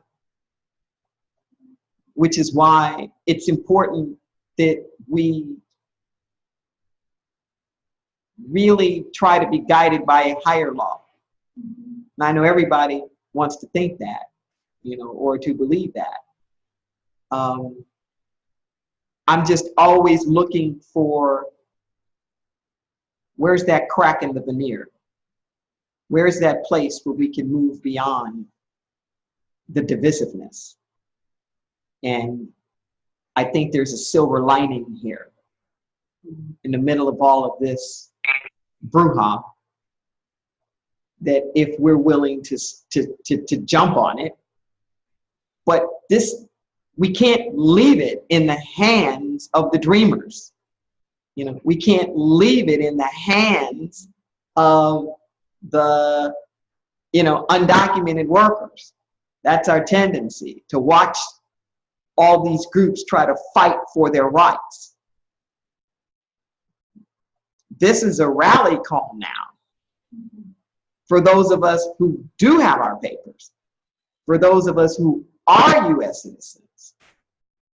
Which is why it's important that we really try to be guided by a higher law. And I know everybody wants to think that, or to believe that. I'm just always looking for, where's that crack in the veneer? Where's that place where we can move beyond the divisiveness? And I think there's a silver lining here in the middle of all of this brouhaha, that if we're willing to jump on it, but we can't leave it in the hands of the dreamers. We can't leave it in the hands of the, undocumented workers. That's our tendency, to watch all these groups try to fight for their rights. This is a rally call now for those of us who do have our papers, for those of us who are U.S. citizens,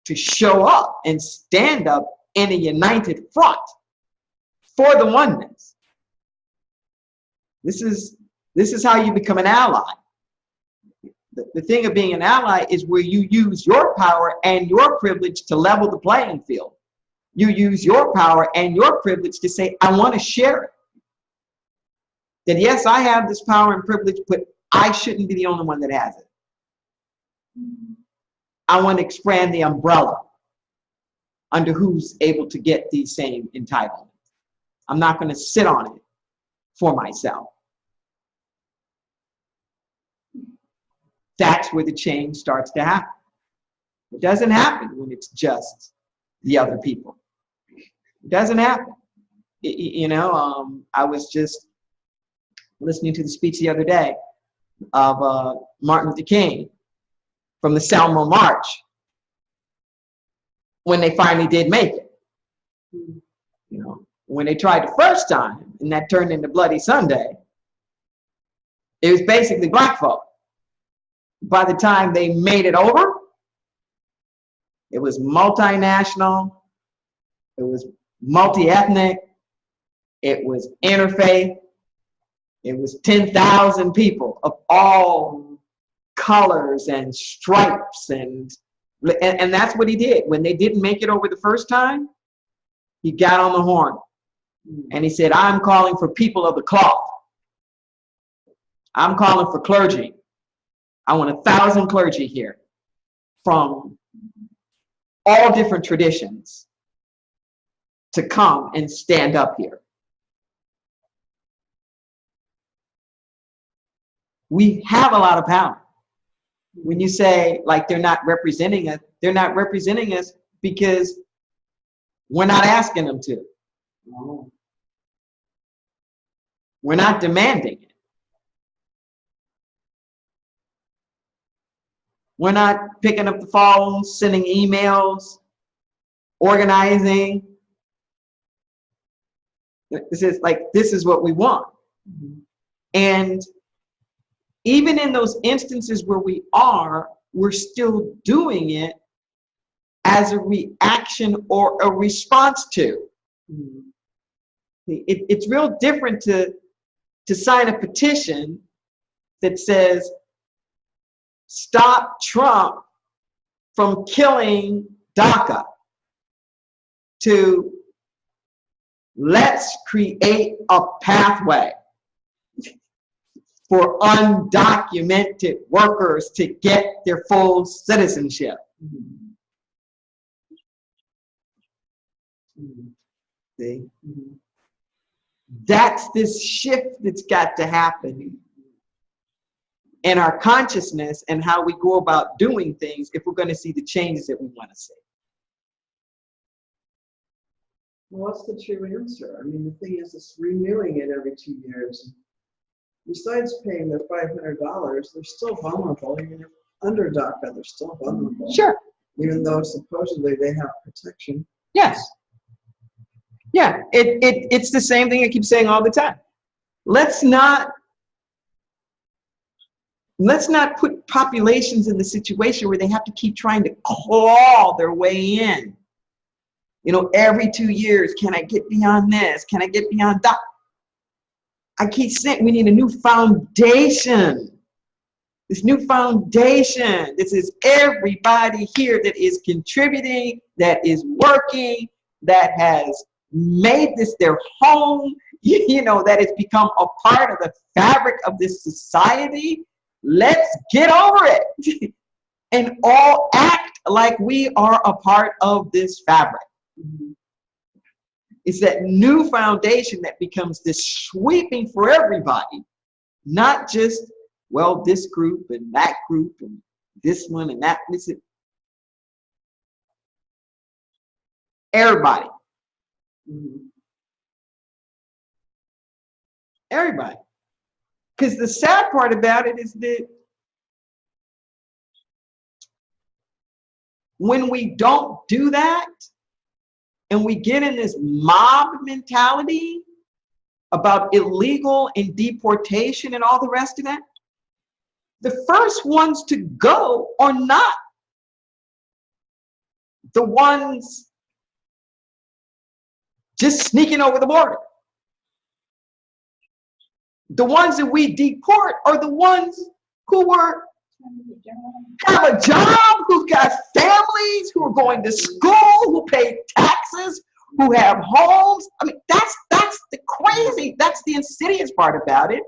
to show up and stand up in a united front for the oneness. This is how you become an ally. The thing of being an ally is where you use your power and your privilege to level the playing field. You use your power and your privilege to say, I want to share it. that yes, I have this power and privilege, but I shouldn't be the only one that has it. I want to expand the umbrella under who's able to get these same entitlements. I'm not going to sit on it for myself. That's where the change starts to happen. It doesn't happen when it's just the other people. It doesn't happen. I was just listening to the speech the other day of Martin Luther King from the Selma March when they finally did make it. When they tried the first time and that turned into Bloody Sunday, it was basically black folk. By the time they made it over, it was multinational, it was multi-ethnic, it was interfaith, it was 10,000 people of all colors and stripes, and that's what he did. When they didn't make it over the first time, he got on the horn and he said, I'm calling for people of the cloth. I'm calling for clergy. I want 1,000 clergy here from all different traditions to come and stand up here. We have a lot of power. When you say like they're not representing us because we're not asking them to. We're not demanding it. We're not picking up the phone, sending emails, organizing. This is what we want. And even in those instances where we're still doing it as a reaction or a response to. It's real different to sign a petition that says, stop Trump from killing DACA, to let's create a pathway for undocumented workers to get their full citizenship. See? That's this shift that's got to happen in our consciousness and how we go about doing things if we're going to see the changes that we want to see. Well, what's the true answer? I mean, the thing is, it's renewing it every 2 years. Besides paying the $500, they're still vulnerable. Even under DACA, they're still vulnerable. Sure. Even though supposedly they have protection. Yes. Yeah, it's the same thing I keep saying all the time. Let's not put populations in the situation where they have to keep trying to claw their way in. Every 2 years, can I get beyond this? Can I get beyond that? I keep saying we need a new foundation. This new foundation. This is everybody here that is contributing, that is working, that has made this their home, that has become a part of the fabric of this society. Let's get over it and all act like we are a part of this fabric. It's that new foundation that becomes this sweeping for everybody, not just, well, this group and that group and this one and that. Listen, everybody. Everybody. Because the sad part about it is that when we don't do that and we get in this mob mentality about illegal and deportation and all the rest of that, the first ones to go are not the ones just sneaking over the border. The ones that we deport are the ones who have a job, who've got families, who are going to school, who pay taxes, who have homes. I mean, that's the crazy, that's the insidious part about it.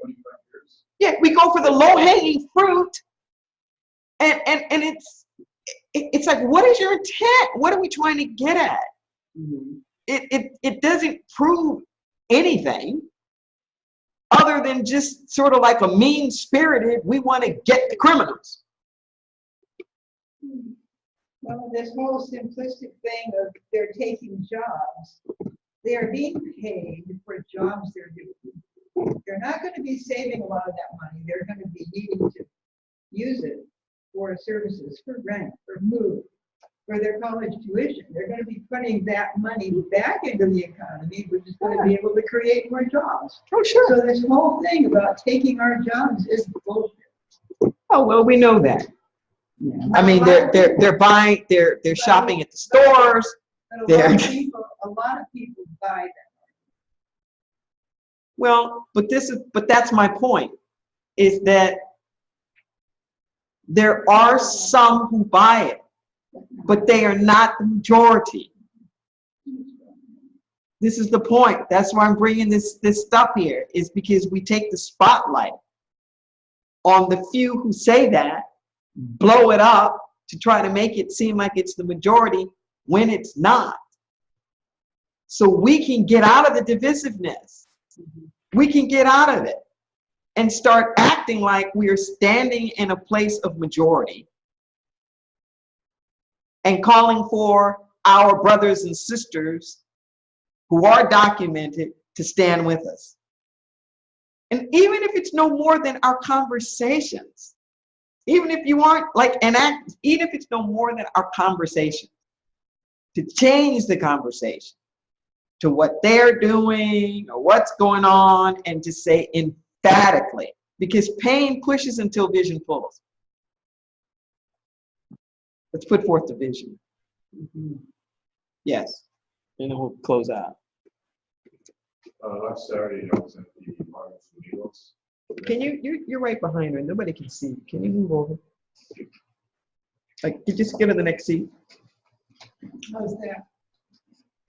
Yeah, we go for the low-hanging fruit, and it's like, what is your intent? What are we trying to get at? It doesn't prove anything other than just sort of like a mean-spirited, we want to get the criminals. Well, this whole simplistic thing of they're taking jobs, they're being paid for jobs they're doing. They're not going to be saving a lot of that money. They're going to be needing to use it for services, for rent, for food, for their college tuition. They're going to be putting that money back into the economy, which is going to be able to create more jobs. Oh, sure. So this whole thing about taking our jobs is bullshit. Oh, well, we know that. I mean, they're buying, they're shopping at the stores. But a lot of people buy them. Well, but that's my point, is that there are some who buy it, but they are not the majority. This is the point. That's why I'm bringing this stuff here, is because we take the spotlight on the few who say that, blow it up to try to make it seem like it's the majority when it's not. So we can get out of the divisiveness. We can get out of it and start acting like we are standing in a place of majority and calling for our brothers and sisters who are documented to stand with us. And even if it's no more than our conversations, even if you aren't like even if it's no more than our conversation, to change the conversation to what they're doing or what's going on, and to say emphatically, because pain pushes until vision pulls. Let's put forth the vision. Yes, and then we'll close out. Last Saturday, I was at the Martin Meals. Can you're right behind her. Nobody can see you. Can you move over? Like, you just get to the next seat. How's that?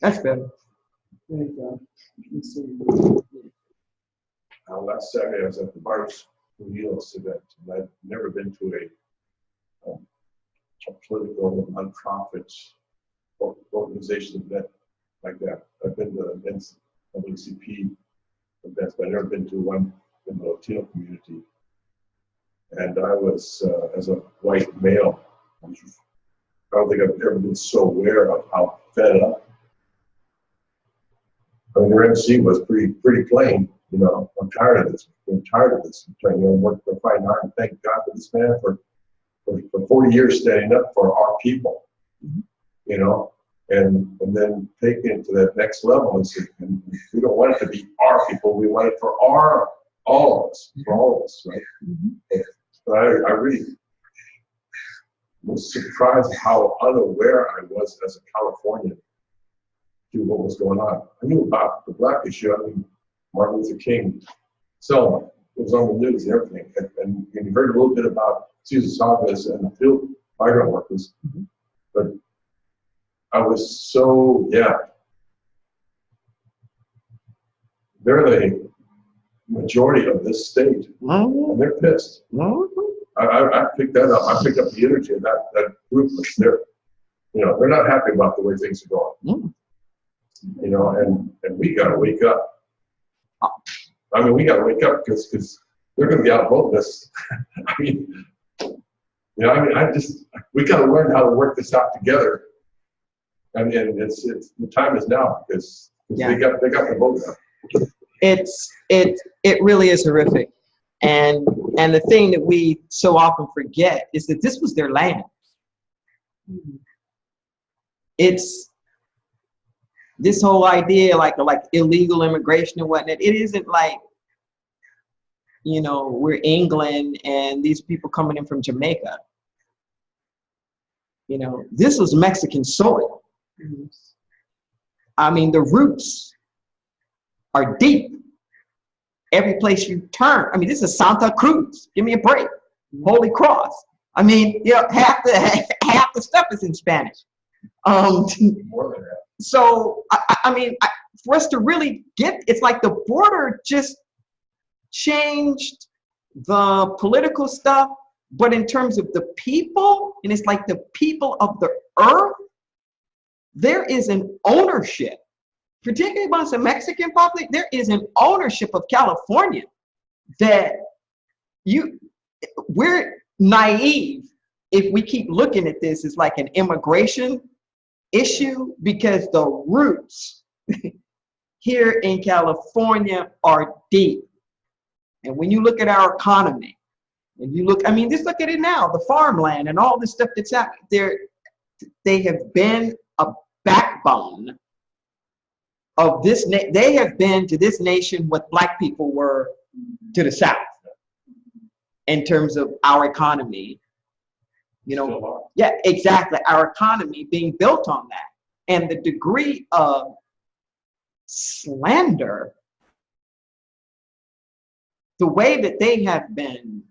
That's better. There you go. You can see. Last Saturday, I was at the Martin Meals event, and I've never been to a political nonprofit organization event like that. I've been to events, WCP events, but I've never been to one in the Latino community. And I was, as a white male, I don't think I've ever been so aware of how fed up. I mean, their MC was pretty plain. You know, I'm tired of this. I'm tired of this. I'm trying, we're fighting hard, and thank God for this man for 40 years standing up for our people. You know, and then taking it to that next level and say, and we don't want it to be our people. We want it for all of us, right? But I really was surprised how unaware I was as a Californian to what was going on. I knew about the black issue. I mean, Martin Luther King, Selma, it was on the news and everything. And you heard a little bit about Cesar Chavez and the field migrant workers. But I was so, they're the majority of this state, and they're pissed. I picked that up. I picked up the energy of that group. They're not happy about the way things are going. You know, and we got to wake up. I mean, we got to wake up because they're going to be outvoting us. we got to learn how to work this out together. I mean, it's the time is now, because they got the vote now. It really is horrific, and the thing that we so often forget is that this was their land. It's this whole idea like illegal immigration and whatnot. It isn't like, you know, we're England and these people coming in from Jamaica. You know, this was Mexican soil. I mean, the roots are deep. Every place you turn. I mean, this is Santa Cruz. Give me a break. Holy Cross. I mean, you know, half the stuff is in Spanish. More than that. So, I mean, for us to really get, it's like the border just changed the political stuff, but in terms of the people, and it's like the people of the earth, there is an ownership, particularly amongst the Mexican public, there is an ownership of California that we're naive if we keep looking at this as like an immigration issue, because the roots here in California are deep. And when you look at our economy, and you look, I mean, just look at it now, the farmland and all the stuff that's happening there, they have been a backbone of this, they have been to this nation what Black people were to the South in terms of our economy. You know, yeah, exactly. Our economy being built on that. And the degree of slander, the way that they have been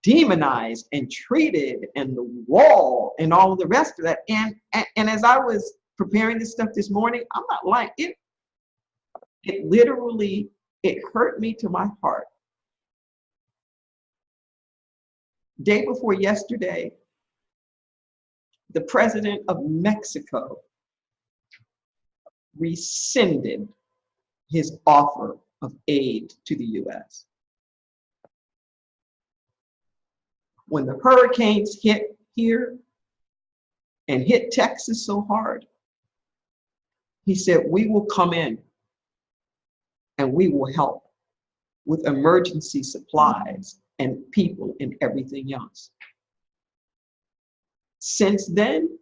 demonized and treated, and the wall and all of the rest of that. And as I was preparing this stuff this morning, I'm not lying, it literally, it hurt me to my heart. Day before yesterday, the president of Mexico rescinded his offer of aid to the US. When the hurricanes hit here and hit Texas so hard, he said, we will come in and we will help with emergency supplies and people and everything else. Since then,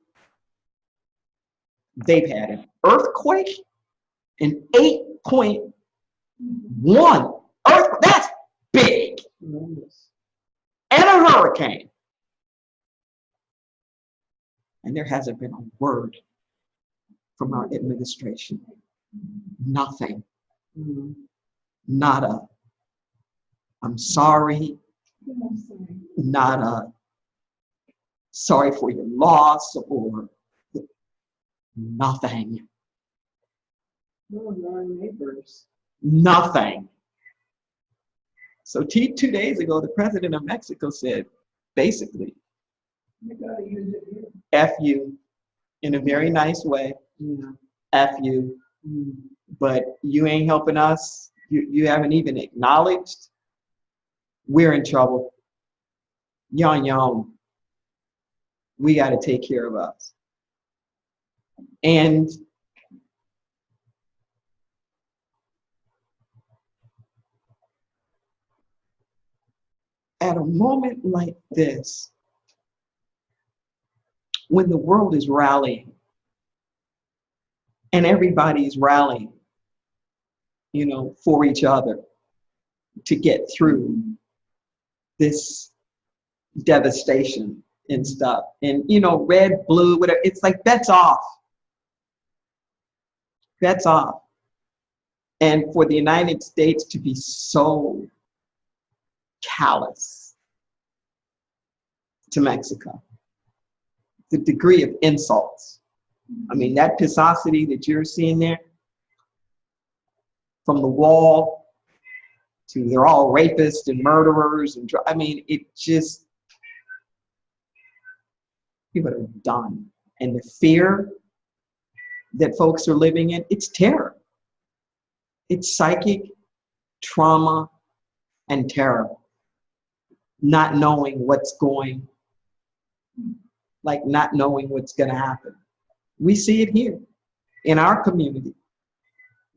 they've had an earthquake, an 8.1 earthquake, that's big, and a hurricane. And there hasn't been a word from our administration. Nothing. Not a, I'm sorry, not a, sorry for your loss, or nothing. Nothing. So 2 days ago, the president of Mexico said, basically, F you, in a very nice way, F you, but you ain't helping us. You haven't even acknowledged. We're in trouble. Yon. We got to take care of us. And at a moment like this, when the world is rallying and everybody's rallying, you know, for each other to get through this devastation and stuff, and you know, red, blue, whatever, it's like bets off. Bets off. And for the United States to be so callous to Mexico, the degree of insults, I mean, that pissosity that you're seeing there, from the wall to they're all rapists and murderers, and I mean, it just, people are done. And the fear that folks are living in, it's terror. It's psychic trauma and terror. Not knowing what's going, like not knowing what's going to happen. We see it here in our community.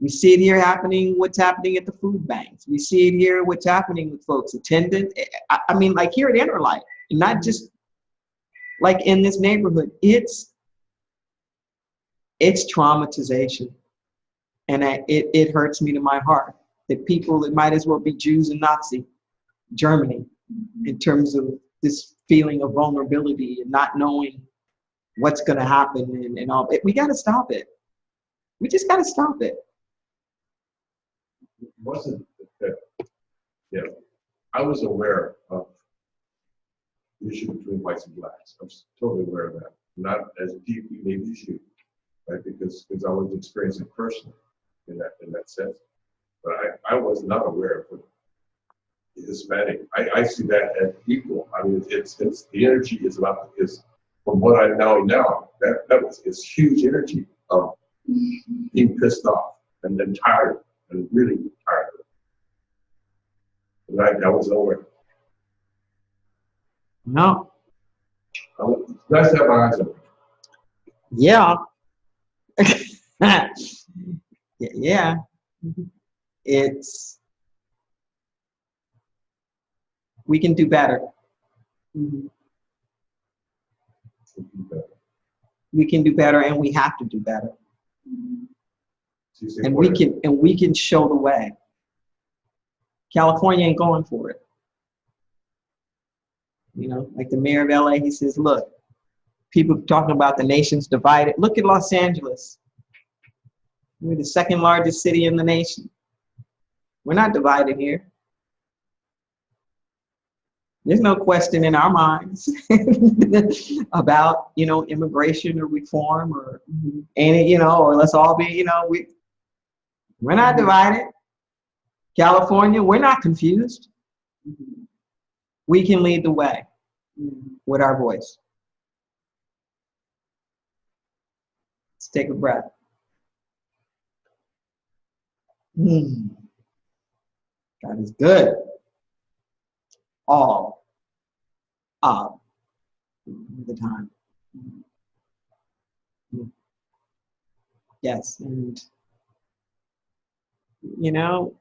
We see it here happening, what's happening at the food banks. We see it here, what's happening with folks attending. I mean, like here at Interlight, not just like in this neighborhood, it's traumatization. And it hurts me to my heart that people that might as well be Jews in Nazi Germany, in terms of this feeling of vulnerability and not knowing what's going to happen and all. We got to stop it. We just got to stop it. Wasn't that, yeah, I was aware of the issue between whites and blacks. I was totally aware of that. Not as deep, maybe you should, right? Because I was experiencing it personally in that sense. But I was not aware of the Hispanic. I see that as equal. I mean, it's the energy is about is from what I know now. That was it's huge energy of being pissed off and then tired and really tired. And I was nowhere. No. Nice to have my eyes open. Yeah. Yeah. We can do better. We can do better, and we have to do better. And we can show the way. California ain't going for it. You know, like the mayor of LA, he says, look, people talking about the nation's divided. Look at Los Angeles. We're the second largest city in the nation. We're not divided here. There's no question in our minds about, you know, immigration or reform or any, you know, or let's all be, you know, we're not divided. California, we're not confused. We can lead the way with our voice. Let's take a breath. God is good. All of the time. Yes, and you know,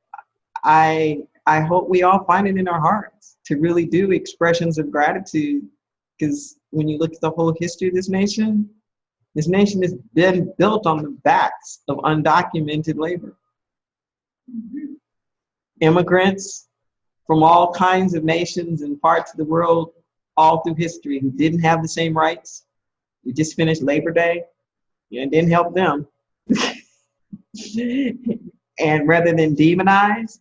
I hope we all find it in our hearts to really do expressions of gratitude, because when you look at the whole history of this nation has been built on the backs of undocumented labor. Immigrants from all kinds of nations and parts of the world all through history who didn't have the same rights. We just finished Labor Day, and it didn't help them. And rather than demonize,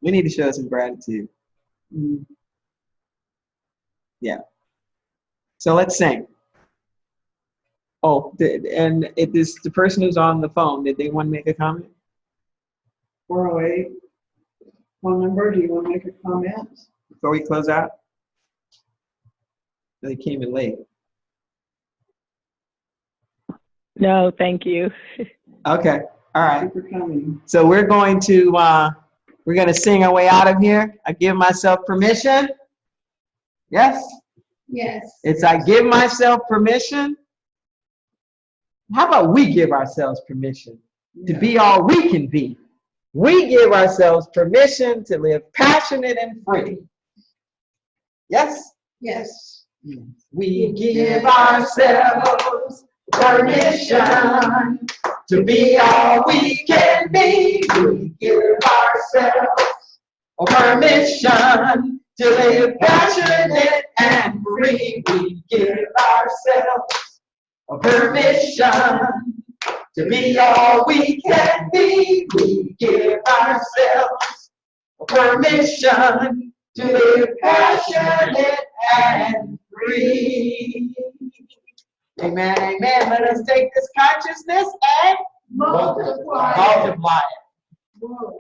we need to show some gratitude. Yeah. So let's sing. Oh, and it is the person who's on the phone, did they want to make a comment? 408. Phone number, do you want to make a comment? Before we close out? They came in late. No, thank you. Okay, all right. Thank you for coming. So we're going to sing our way out of here. I give myself permission. Yes? Yes. It's I give myself permission. How about we give ourselves permission to be all we can be? We give ourselves permission to live passionate and free. Yes? Yes. We give ourselves permission to be all we can be. We give ourselves permission to live passionate and free. We give ourselves permission to be all we can be. We give ourselves permission to live passionate and free. Amen, amen. Let us take this consciousness and multiply it. Whoa.